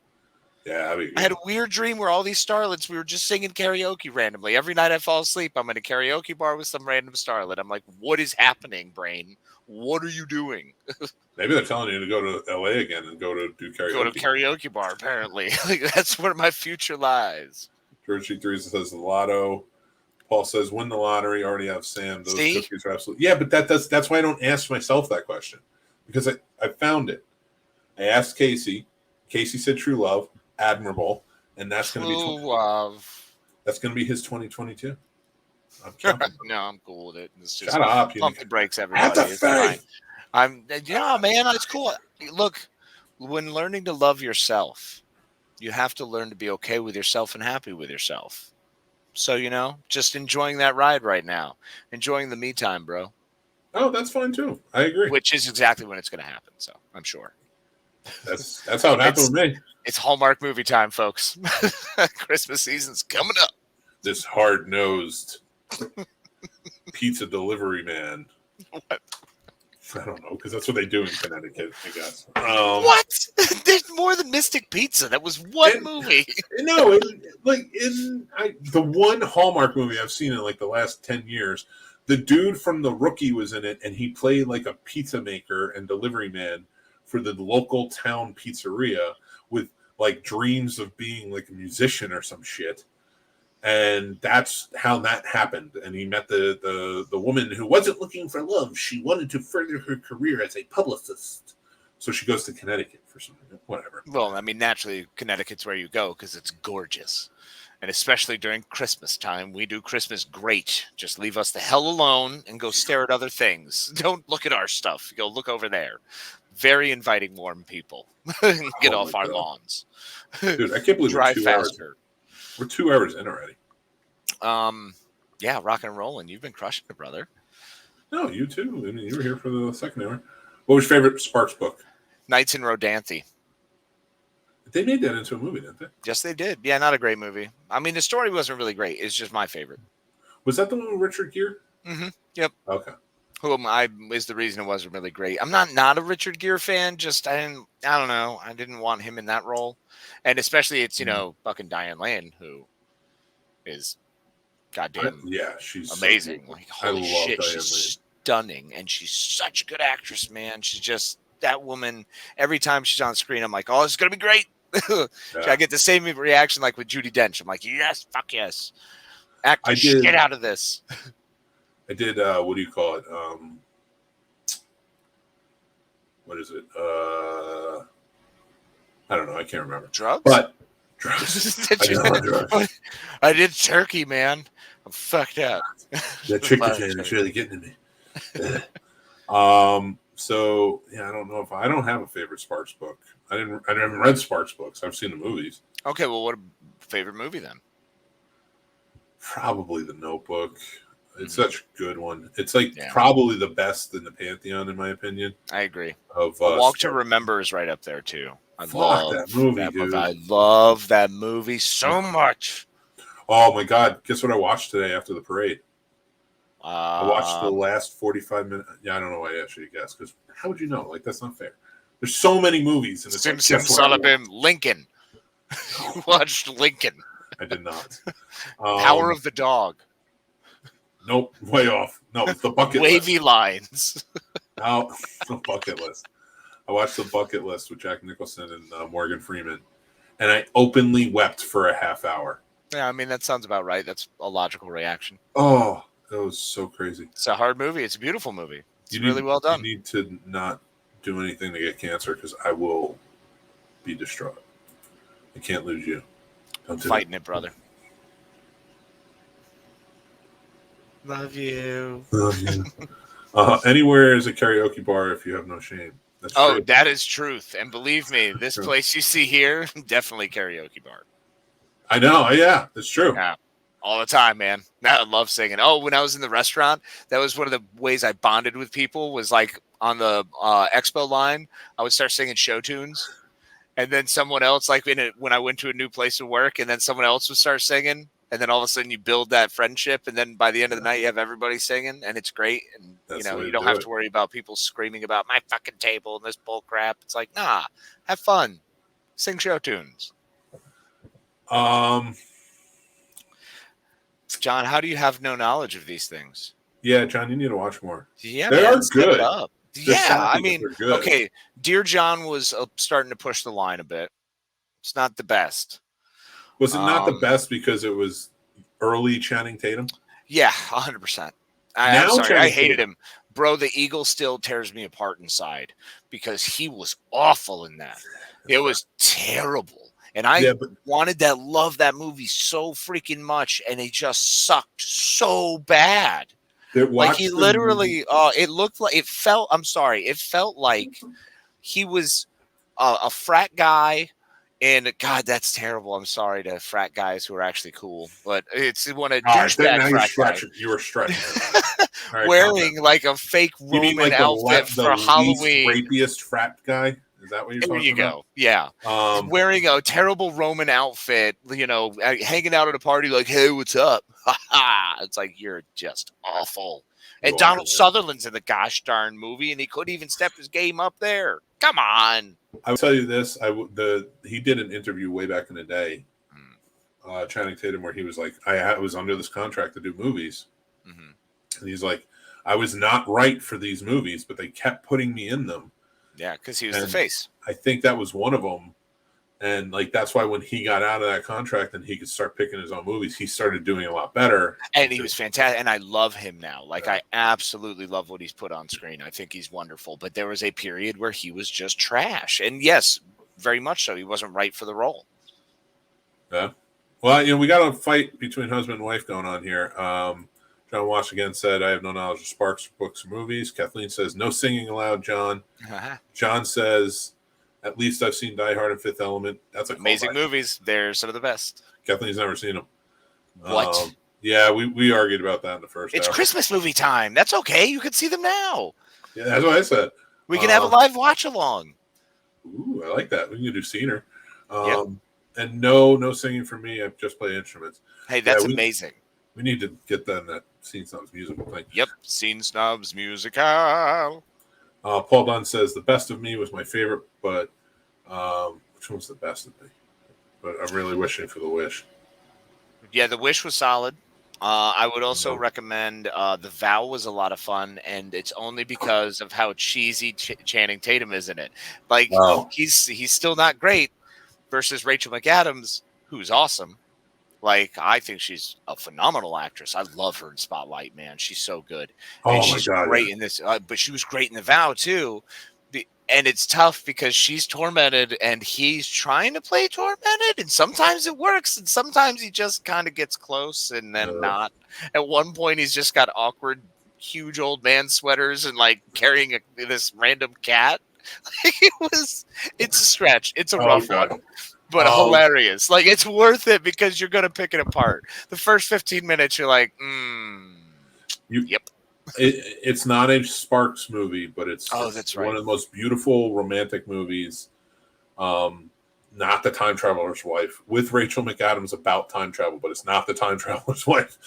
Yeah. I had a weird dream where all these starlets, we were just singing karaoke randomly. Every night I fall asleep, I'm in a karaoke bar with some random starlet. I'm like, what is happening, brain? What are you doing? Maybe they're telling you to go to LA again and go to do karaoke. Go to karaoke bar, apparently. Like, that's where my future lies. George G3 says the lotto. Paul says win the lottery. Already have Sam. Those See? cookies are absolutely. Yeah, but that's why I don't ask myself that question. Because I found it. I asked Casey. Casey said true love, admirable. And that's going to be true love. That's going to be his 2022. I'm jumping. No, I'm cool with it. It's just Shut up. pump the brakes, Have the everybody. It's fine. faith. Man, it's cool. Look, when learning to love yourself, you have to learn to be okay with yourself and happy with yourself. So, just enjoying that ride right now, enjoying the me time, bro. Oh, that's fine too. I agree. Which is exactly when it's going to happen. So I'm sure. That's how it happened with me. It's Hallmark movie time, folks. Christmas season's coming up. This hard-nosed pizza delivery man. What? I don't know, because that's what they do in Connecticut, I guess. What? There's more than Mystic Pizza. That was one movie. No, the one Hallmark movie I've seen in like the last 10 years, the dude from The Rookie was in it, and he played like a pizza maker and delivery man for the local town pizzeria with like dreams of being like a musician or some shit. And that's how that happened. And he met the woman who wasn't looking for love. She wanted to further her career as a publicist. So she goes to Connecticut for something, whatever. Well, I mean, naturally, Connecticut's where you go because it's gorgeous. And especially during Christmas time, we do Christmas great. Just leave us the hell alone and go stare at other things. Don't look at our stuff. Go look over there. Very inviting, warm people. Get off our lawns. Dude, I can't believe Drive we're 2 faster. hours. We're 2 hours in already. Yeah, rock and rolling. You've been crushing it, brother. No, you too. I mean, you were here for the second hour. What was your favorite Sparks book? Knights in Rodanthe. They made that into a movie, didn't they? Yes, they did. Yeah, not a great movie. I mean, the story wasn't really great. It's just my favorite. Was that the one with Richard Gere? Mm-hmm. Yep. Okay. Whom is the reason it wasn't really great. I'm not a Richard Gere fan. Just I don't know. I didn't want him in that role, and especially it's fucking Diane Lane who is goddamn she's amazing. So like holy shit, Diane she's stunning, and she's such a good actress, man. She's just that woman. Every time she's on screen, I'm like, oh, this is gonna be great. I get the same reaction like with Judi Dench. I'm like, yes, fuck yes, act the shit out of this. I did. What do you call it? What is it? I don't know. I can't remember. Drugs. But drugs. drugs. I did turkey, man. I'm fucked up. That chicken is really getting to me. So yeah, I don't know if I don't have a favorite Sparks book. I haven't read Sparks books. I've seen the movies. Okay, well, what a favorite movie then? Probably The Notebook. It's such a good one. It's like probably the best in the Pantheon, in my opinion. I agree. Walk to Remember is right up there too. I love that movie, dude. I love that movie so much. Oh my god! Guess what I watched today after the parade? I watched the last 45 minutes. Yeah, I don't know why I asked you to guess, because how would you know? Like, that's not fair. There's so many movies. And Simpson, Lincoln. You watched Lincoln. I did not. Power of the Dog. Nope, way off. No, it's the bucket Wavy list. Lines. No, the bucket list. I watched the bucket list with Jack Nicholson and Morgan Freeman, and I openly wept for a half hour. Yeah, I mean, that sounds about right. That's a logical reaction. Oh, that was so crazy. It's a hard movie. It's a beautiful movie. It's really well done. You need to not do anything to get cancer, because I will be distraught. I can't lose you. I'm fighting it, brother. Love you. Love you. Anywhere is a karaoke bar if you have no shame. That's true. That is truth. And believe me, this place you see here, definitely karaoke bar. I know. Yeah, that's true. Yeah, all the time, man. I love singing. Oh, when I was in the restaurant, that was one of the ways I bonded with people was like on the expo line, I would start singing show tunes. And then someone else, like when I went to a new place of work, and then someone else would start singing. And then all of a sudden you build that friendship, and then by the end of the night you have everybody singing, and it's great. And you don't have to worry about people screaming about my fucking table and this bull crap. It's like, nah, have fun, sing show tunes. John, how do you have no knowledge of these things? Yeah, John, you need to watch more. Yeah, they are good. I mean, okay, Dear John was starting to push the line a bit. It's not the best. Was it not the best because it was early Channing Tatum? Yeah, 100%. I'm sorry, I hated him. Bro, the Eagle still tears me apart inside because he was awful in that. It was terrible. And I wanted to love that movie so freaking much, and it just sucked so bad. Like he literally, it felt like he was a frat guy. And God, that's terrible. I'm sorry to frat guys who are actually cool, but it's one of douchebag frat guys. You were stretching. Right, wearing like a fake Roman outfit for Halloween. Rapiest frat guy. Is that what you're talking about? There you go. Yeah. Wearing a terrible Roman outfit, hanging out at a party like, hey, what's up? It's like, you're just awful. And Donald Sutherland's in the gosh darn movie, and he couldn't even step his game up there. Come on. I will tell you this. He did an interview way back in the day, Channing Tatum, where he was like, I was under this contract to do movies. Mm-hmm. And he's like, I was not right for these movies, but they kept putting me in them. Yeah, because he was the face. I think that was one of them. And like that's why when he got out of that contract and he could start picking his own movies, he started doing a lot better. And he was fantastic. And I love him now. Like I absolutely love what he's put on screen. I think he's wonderful. But there was a period where he was just trash. And yes, very much so. He wasn't right for the role. Yeah. Well, we got a fight between husband and wife going on here. John Wash again said, I have no knowledge of Sparks, books, or movies. Kathleen says, no singing allowed, John. John says, at least I've seen Die Hard and Fifth Element. That's amazing movies. They're some of the best. Kathleen's never seen them. What? Yeah, we argued about that in the first It's hour. Christmas movie time. That's okay. You can see them now. Yeah, that's what I said. We can have a live watch along. Ooh, I like that. We can do Scener. And no singing for me. I just play instruments. Hey, that's amazing. We need to get that Scene Snobs musical thing. Yep, Scene Snobs musical. Paul Dunn says the best of me was my favorite, but which one's the best of me? But I'm really wishing for The Wish. Yeah, The Wish was solid. I would also recommend The Vow was a lot of fun, and it's only because of how cheesy Channing Tatum is in it. Like he's still not great versus Rachel McAdams, who's awesome. Like, I think she's a phenomenal actress. I love her in Spotlight, man. She's so good. And she's great in this. But she was great in The Vow, too. And it's tough because she's tormented and he's trying to play tormented. And sometimes it works. And sometimes he just kind of gets close and then not. At one point, he's just got awkward, huge old man sweaters and, like, carrying this random cat. It's a stretch. It's a rough one. But hilarious. Like, it's worth it because you're going to pick it apart. The first 15 minutes, you're like, yep. It's not a Sparks movie, but it's one of the most beautiful romantic movies. Not The Time Traveler's Wife, with Rachel McAdams about time travel, but it's not The Time Traveler's Wife.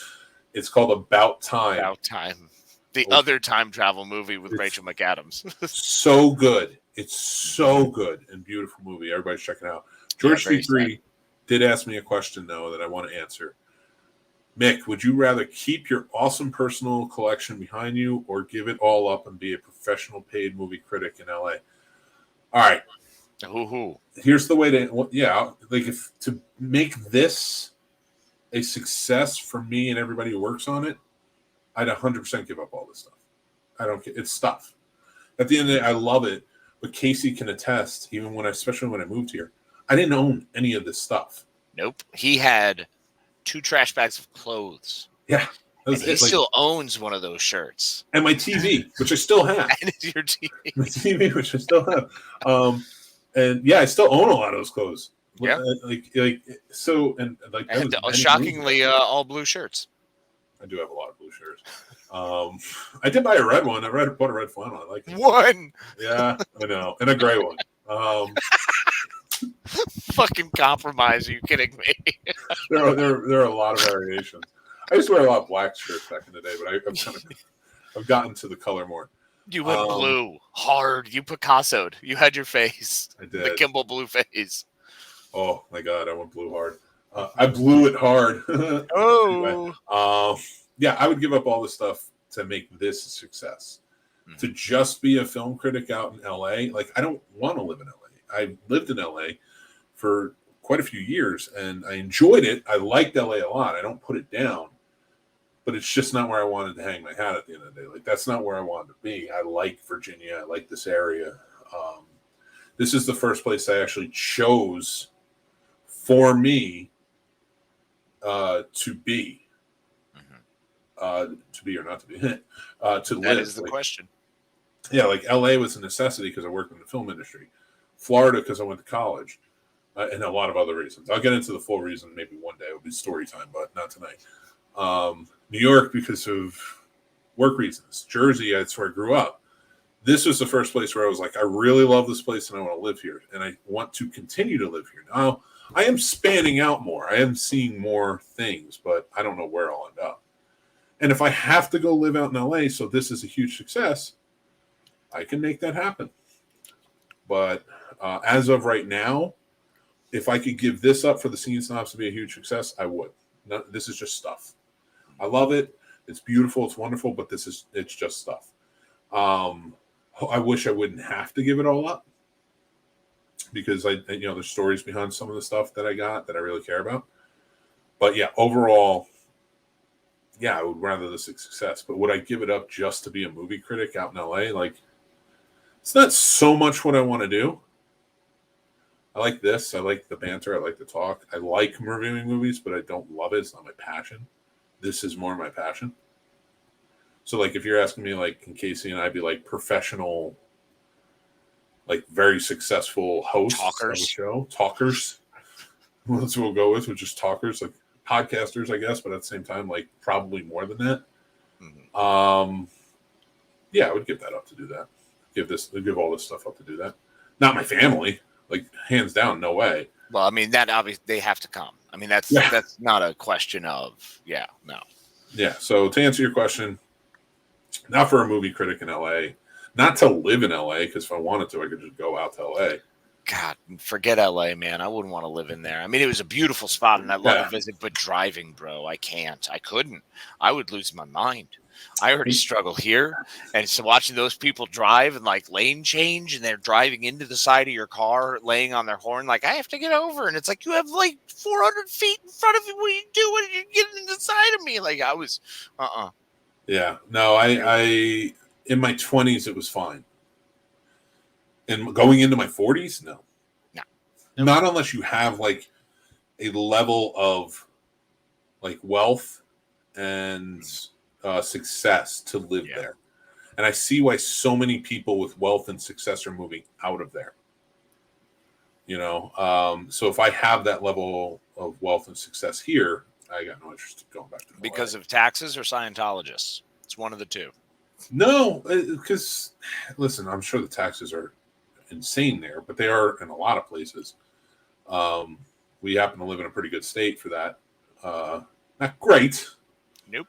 It's called About Time. About Time. The other time travel movie with Rachel McAdams. So good. It's so good and beautiful movie. Everybody's checking it out. George C3 did ask me a question, though, that I want to answer. Mick, would you rather keep your awesome personal collection behind you or give it all up and be a professional paid movie critic in LA? All right. Here's the way to make this a success for me and everybody who works on it, I'd 100% give up all this stuff. I don't care. It's stuff. At the end of the day, I love it, but Casey can attest, especially when I moved here, I didn't own any of this stuff. Nope. He had 2 trash bags of clothes. Yeah. He still owns one of those shirts. And my TV, which I still have. And it's your TV. My TV, which I still have. And yeah, I still own a lot of those clothes. Yeah. Shockingly, all blue shirts. I do have a lot of blue shirts. I did buy a red one. I bought a red flannel. I like it. One. Yeah, I know. And a gray one. Fucking compromise. Are you kidding me? there are a lot of variations. I used to wear a lot of black shirts back in the day, but I've gotten to the color more. You went blue hard. You Picasso'd. You had your face. I did. The Kimball blue face. Oh my God, I went blue hard. I blew it hard. Oh. Anyway, yeah, I would give up all this stuff to make this a success. Mm-hmm. To just be a film critic out in LA, like I don't want to live in LA. I lived in LA for quite a few years and I enjoyed it. I liked LA a lot. I don't put it down, but it's just not where I wanted to hang my hat at the end of the day. Like that's not where I wanted to be. I like Virginia. I like this area. This is the first place I actually chose for me to be or not to be to That live. is the question. Yeah, like LA was a necessity because I worked in the film industry. Florida because I went to college, and a lot of other reasons. I'll get into the full reason maybe one day. It'll be story time, but not tonight. New York because of work reasons. Jersey, that's where I grew up. This was the first place where I was like, I really love this place and I want to live here. And I want to continue to live here. Now, I am spanning out more. I am seeing more things, but I don't know where I'll end up. And if I have to go live out in LA, so this is a huge success, I can make that happen. But as of right now, if I could give this up for the Scene Snobs to be a huge success, I would. No, this is just stuff. I love it. It's beautiful. It's wonderful, but it's just stuff. I wish I wouldn't have to give it all up because there's stories behind some of the stuff that I got that I really care about. But yeah, overall, yeah, I would rather this success. But would I give it up just to be a movie critic out in LA? Like, it's not so much what I want to do. I like this. I like the banter. I like the talk. I like reviewing movies, but I don't love it. It's not my passion. This is more my passion. So, like, if you're asking me, like, can Casey and I be, like, professional, like, very successful hosts of a show? Talkers. Well, that's what we'll go with just talkers, like podcasters, I guess, but at the same time, like, probably more than that. Mm-hmm. Yeah, I would give that up to do that. Give all this stuff up to do that. Not my family. Like, hands down, no way. Well, I mean, that obviously, they have to come. I mean, that's not a question of, no. Yeah, so to answer your question, not for a movie critic in LA, not to live in LA, because if I wanted to, I could just go out to LA. God, forget LA, man. I wouldn't want to live in there. I mean, it was a beautiful spot, and I love to visit, but driving, bro, I can't. I couldn't. I would lose my mind. I already struggle here, and so watching those people drive and like lane change, and they're driving into the side of your car, laying on their horn, like I have to get over, and it's like you have like 400 feet in front of you. What are you doing? You're getting in the side of me. Like I was, Yeah, no, I in my 20s it was fine, and going into my 40s, no, not unless you have like a level of like wealth and success to live there. And I see why so many people with wealth and success are moving out of there. So if I have that level of wealth and success here, I got no interest in going back to LA. Because of taxes or Scientologists? It's one of the two. No, because listen, I'm sure the taxes are insane there, but they are in a lot of places. We happen to live in a pretty good state for that. Not great. Nope.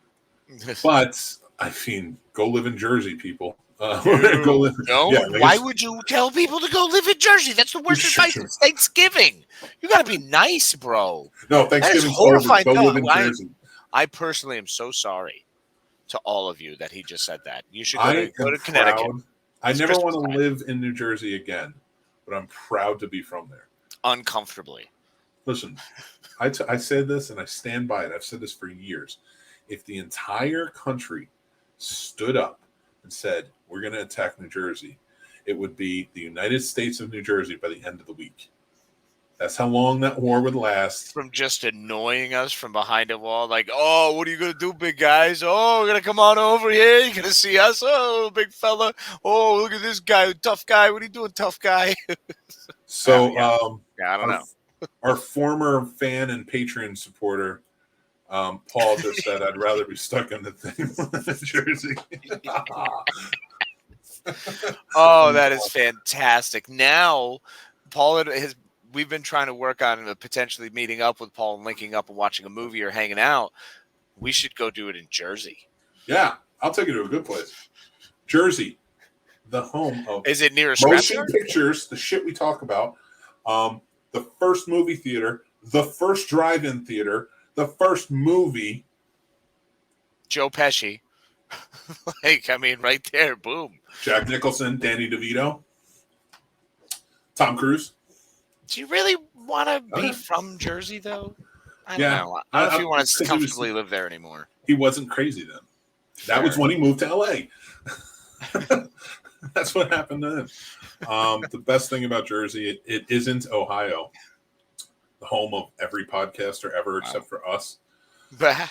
But I mean, go live in Jersey, people. Why would you tell people to go live in Jersey? That's the worst advice. It's Thanksgiving. You got to be nice, bro. No, Thanksgiving's horrifying. Go live in Jersey. I personally am so sorry to all of you that he just said that. You should go to Connecticut. I never want to live in New Jersey again, but I'm proud to be from there. Uncomfortably. Listen, I said this and I stand by it. I've said this for years. If the entire country stood up and said, we're going to attack New Jersey, it would be the United States of New Jersey by the end of the week. That's how long that war would last. From just annoying us from behind a wall, like, oh, what are you going to do, big guys? Oh, we're going to come on over here. You're going to see us. Oh, big fella. Oh, look at this guy, tough guy. What are you doing, tough guy? So, I don't know. Our former fan and Patreon supporter, Paul, just said, I'd rather be stuck in the thing than Jersey. Oh, that is fantastic. Now, Paul we've been trying to work on potentially meeting up with Paul and linking up and watching a movie or hanging out. We should go do it in Jersey. Yeah, I'll take you to a good place. Jersey, the home of is it near a motion pictures, the shit we talk about, the first movie theater, the first drive-in theater, the first movie. Joe Pesci. Right there, boom. Jack Nicholson, Danny DeVito, Tom Cruise. Do you really want to be from Jersey, though? I don't know. I don't know if you want to comfortably live there anymore. He wasn't crazy then. That was when he moved to LA. That's what happened then. The best thing about Jersey, it isn't Ohio. the home of every podcaster ever except for us.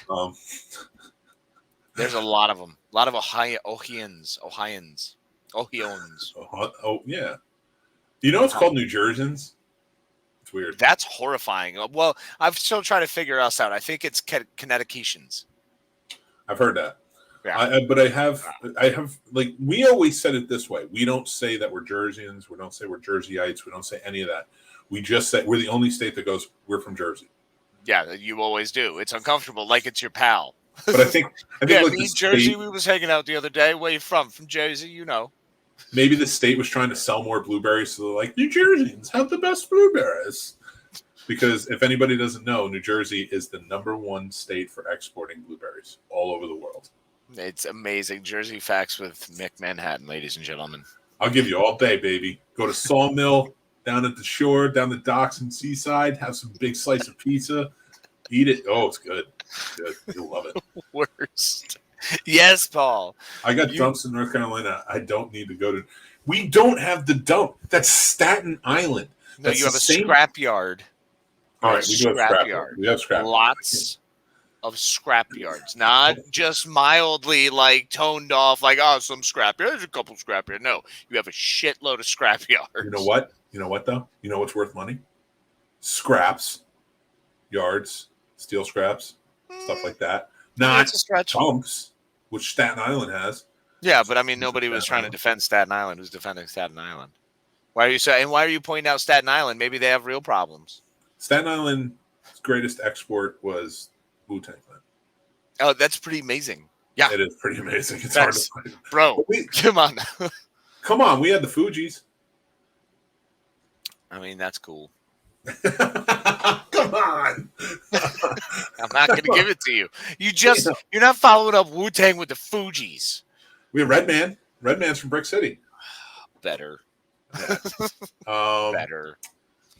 Um, There's a lot of them. A lot of Ohioans. oh yeah. You know it's called New Jerseyans? It's weird. That's horrifying. Well, I'm still trying to figure us out. I think it's Connecticutians. I've heard that. Yeah. But I have like, we always said it this way. We don't say that we're Jerseyans. We don't say we're Jerseyites. We don't say any of that. We just say we're the only state that goes, we're from Jersey. Yeah, you always do. It's uncomfortable, like it's your pal. But I think yeah, like me Jersey, we was hanging out the other day. Where you from? From Jersey, you know. Maybe the state was trying to sell more blueberries, so they're like, New Jerseyans have the best blueberries. Because if anybody doesn't know, New Jersey is the #1 state for exporting blueberries all over the world. It's amazing. Jersey facts with Mick Manhattan, ladies and gentlemen. I'll give you all day, baby. Go to Sawmill, down at the shore, down the docks and seaside, have some big slice of pizza, eat it. Oh, it's good. Good. You'll love it. Worst. Yes, Paul. I got dumps in North Carolina. I don't need to go to. We don't have the dump. That's Staten Island. No, That's you have a scrap yard. All right, we do have scrap yard. We have scrap. Lots of scrap yards, not just mildly like toned off, like some scrap yard. There's a couple scrap yards. No, you have a shitload of scrap yards. You know what? You know what though? You know what's worth money? Scraps, yards, steel scraps, stuff like that. Not dumps, which Staten Island has. Yeah, but I mean, nobody was trying to defend Staten Island. Who's defending Staten Island? Why are you saying? And why are you pointing out Staten Island? Maybe they have real problems. Staten Island's greatest export was Wu-Tang Clan. Oh, that's pretty amazing. Yeah, it is pretty amazing. It's hard to find, bro. Come on, come on. We had the Fugees. I mean, that's cool. Come on. I'm not going to give it to you. You're not following up Wu-Tang with the Fugees. We have Redman. Redman's from Brick City. Better. Yeah. Better.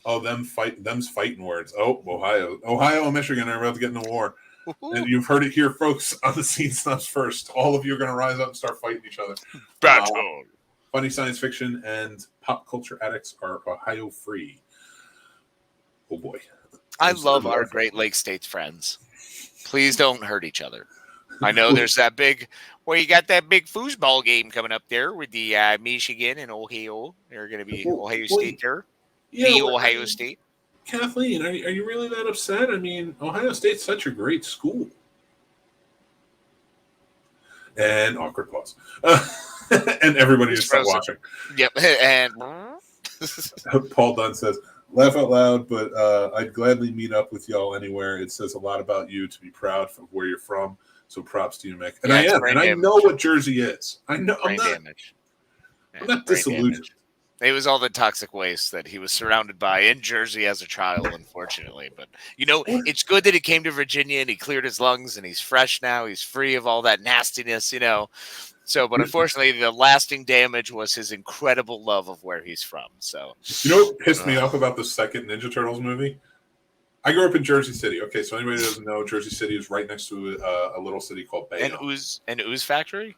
Oh, them's fighting words. Oh, Ohio and Michigan are about to get in a war. And you've heard it here, folks, on the Scene Snubs first. All of you are going to rise up and start fighting each other. Battle. Funny science fiction and pop culture addicts are Ohio free. Oh boy. I love our Great Lakes states friends. Please don't hurt each other. I know there's that big, you got that big foosball game coming up there with the Michigan and Ohio. They're going to be Ohio State there. Yeah, Ohio State. Kathleen, are you really that upset? I mean, Ohio State's such a great school. And awkward pause. And everybody just stopped watching. Yep. And Paul Dunn says, laugh out loud, but I'd gladly meet up with y'all anywhere. It says a lot about you to be proud of where you're from. So props to you, Mick. And I am. And I know what Jersey is. I know. I'm not disillusioned. It was all the toxic waste that he was surrounded by in Jersey as a child, unfortunately. But, it's good that he came to Virginia and he cleared his lungs and he's fresh now. He's free of all that nastiness, So, but unfortunately, the lasting damage was his incredible love of where he's from. So, you know what pissed me off about the second Ninja Turtles movie? I grew up in Jersey City. Okay, so anybody who doesn't know, Jersey City is right next to a little city called Bayonne. An ooze factory?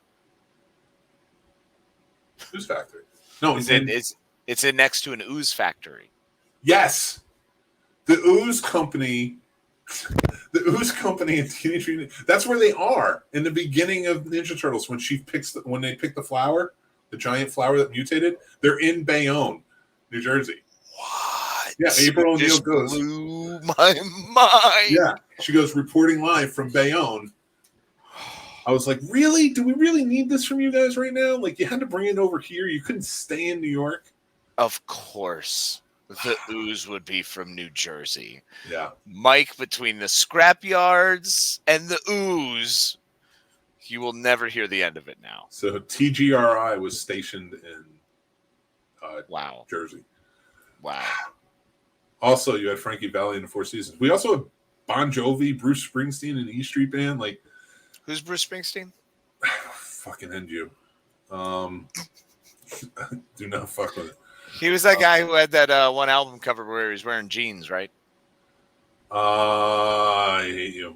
Ooze factory. No, it's in next to an ooze factory. Yes, the ooze company. The ooze company in Teenage Mutant. That's where they are in the beginning of Ninja Turtles when when they pick the flower, the giant flower that mutated. They're in Bayonne, New Jersey. What? Yeah, April O'Neil goes. Blew my mind. Yeah, she goes reporting live from Bayonne. I was like, really? Do we really need this from you guys right now? Like, you had to bring it over here. You couldn't stay in New York. Of course. The ooze would be from New Jersey. Yeah. Mike, between the scrap yards and the ooze, you will never hear the end of it now. So TGRI was stationed in Jersey. Wow. Also, you had Frankie Valli in the Four Seasons. We also had Bon Jovi, Bruce Springsteen, and the E Street Band. Like, who's Bruce Springsteen? Fucking end you. Do not fuck with it. He was that guy who had that one album cover where he was wearing jeans, right? I hate you.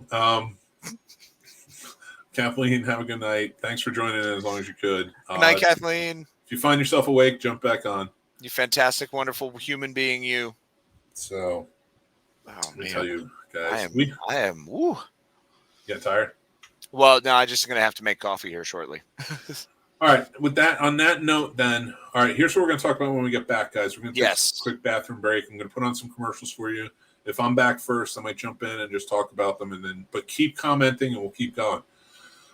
Kathleen, have a good night. Thanks for joining in as long as you could. Good night, Kathleen. If you find yourself awake, jump back on. You fantastic, wonderful human being, you. So, Oh Let me tell man, you, I guys, am. we I am. Woo. get tired. Well, no, I'm just gonna have to make coffee here shortly. All right. With that, on that note, then, all right. Here's what we're going to talk about when we get back, guys. We're going to take a Yes. quick bathroom break. I'm going to put on some commercials for you. If I'm back first, I might jump in and just talk about them, and then. But keep commenting, and we'll keep going.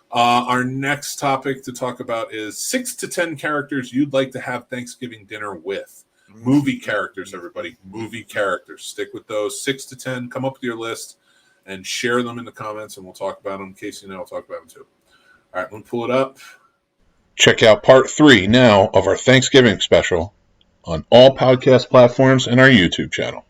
Our next topic to talk about is 6 to 10 characters you'd like to have Thanksgiving dinner with. Movie characters, everybody. Movie characters. Stick with those 6 to 10. Come up with your list and share them in the comments, and we'll talk about them. Casey and I will talk about them too. All right, let me pull it up. Check out part 3 now of our Thanksgiving special on all podcast platforms and our YouTube channel.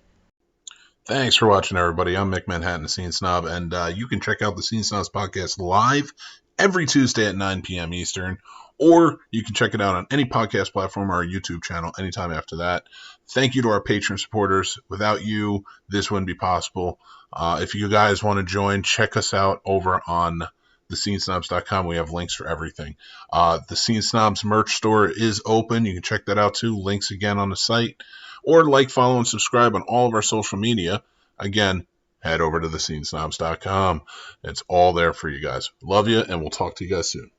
Thanks for watching, everybody. I'm Mick Manhattan, the Scene Snob, and you can check out the Scene Snobs podcast live every Tuesday at 9 p.m. Eastern, or you can check it out on any podcast platform or our YouTube channel anytime after that. Thank you to our Patreon supporters. Without you, this wouldn't be possible. If you guys want to join, check us out over on thescenesnobs.com. We have links for everything. The Scene Snobs merch store is open. You can check that out too. Links again on the site. Or like, follow, and subscribe on all of our social media. Again, head over to thescenesnobs.com. It's all there for you guys. Love you, and we'll talk to you guys soon.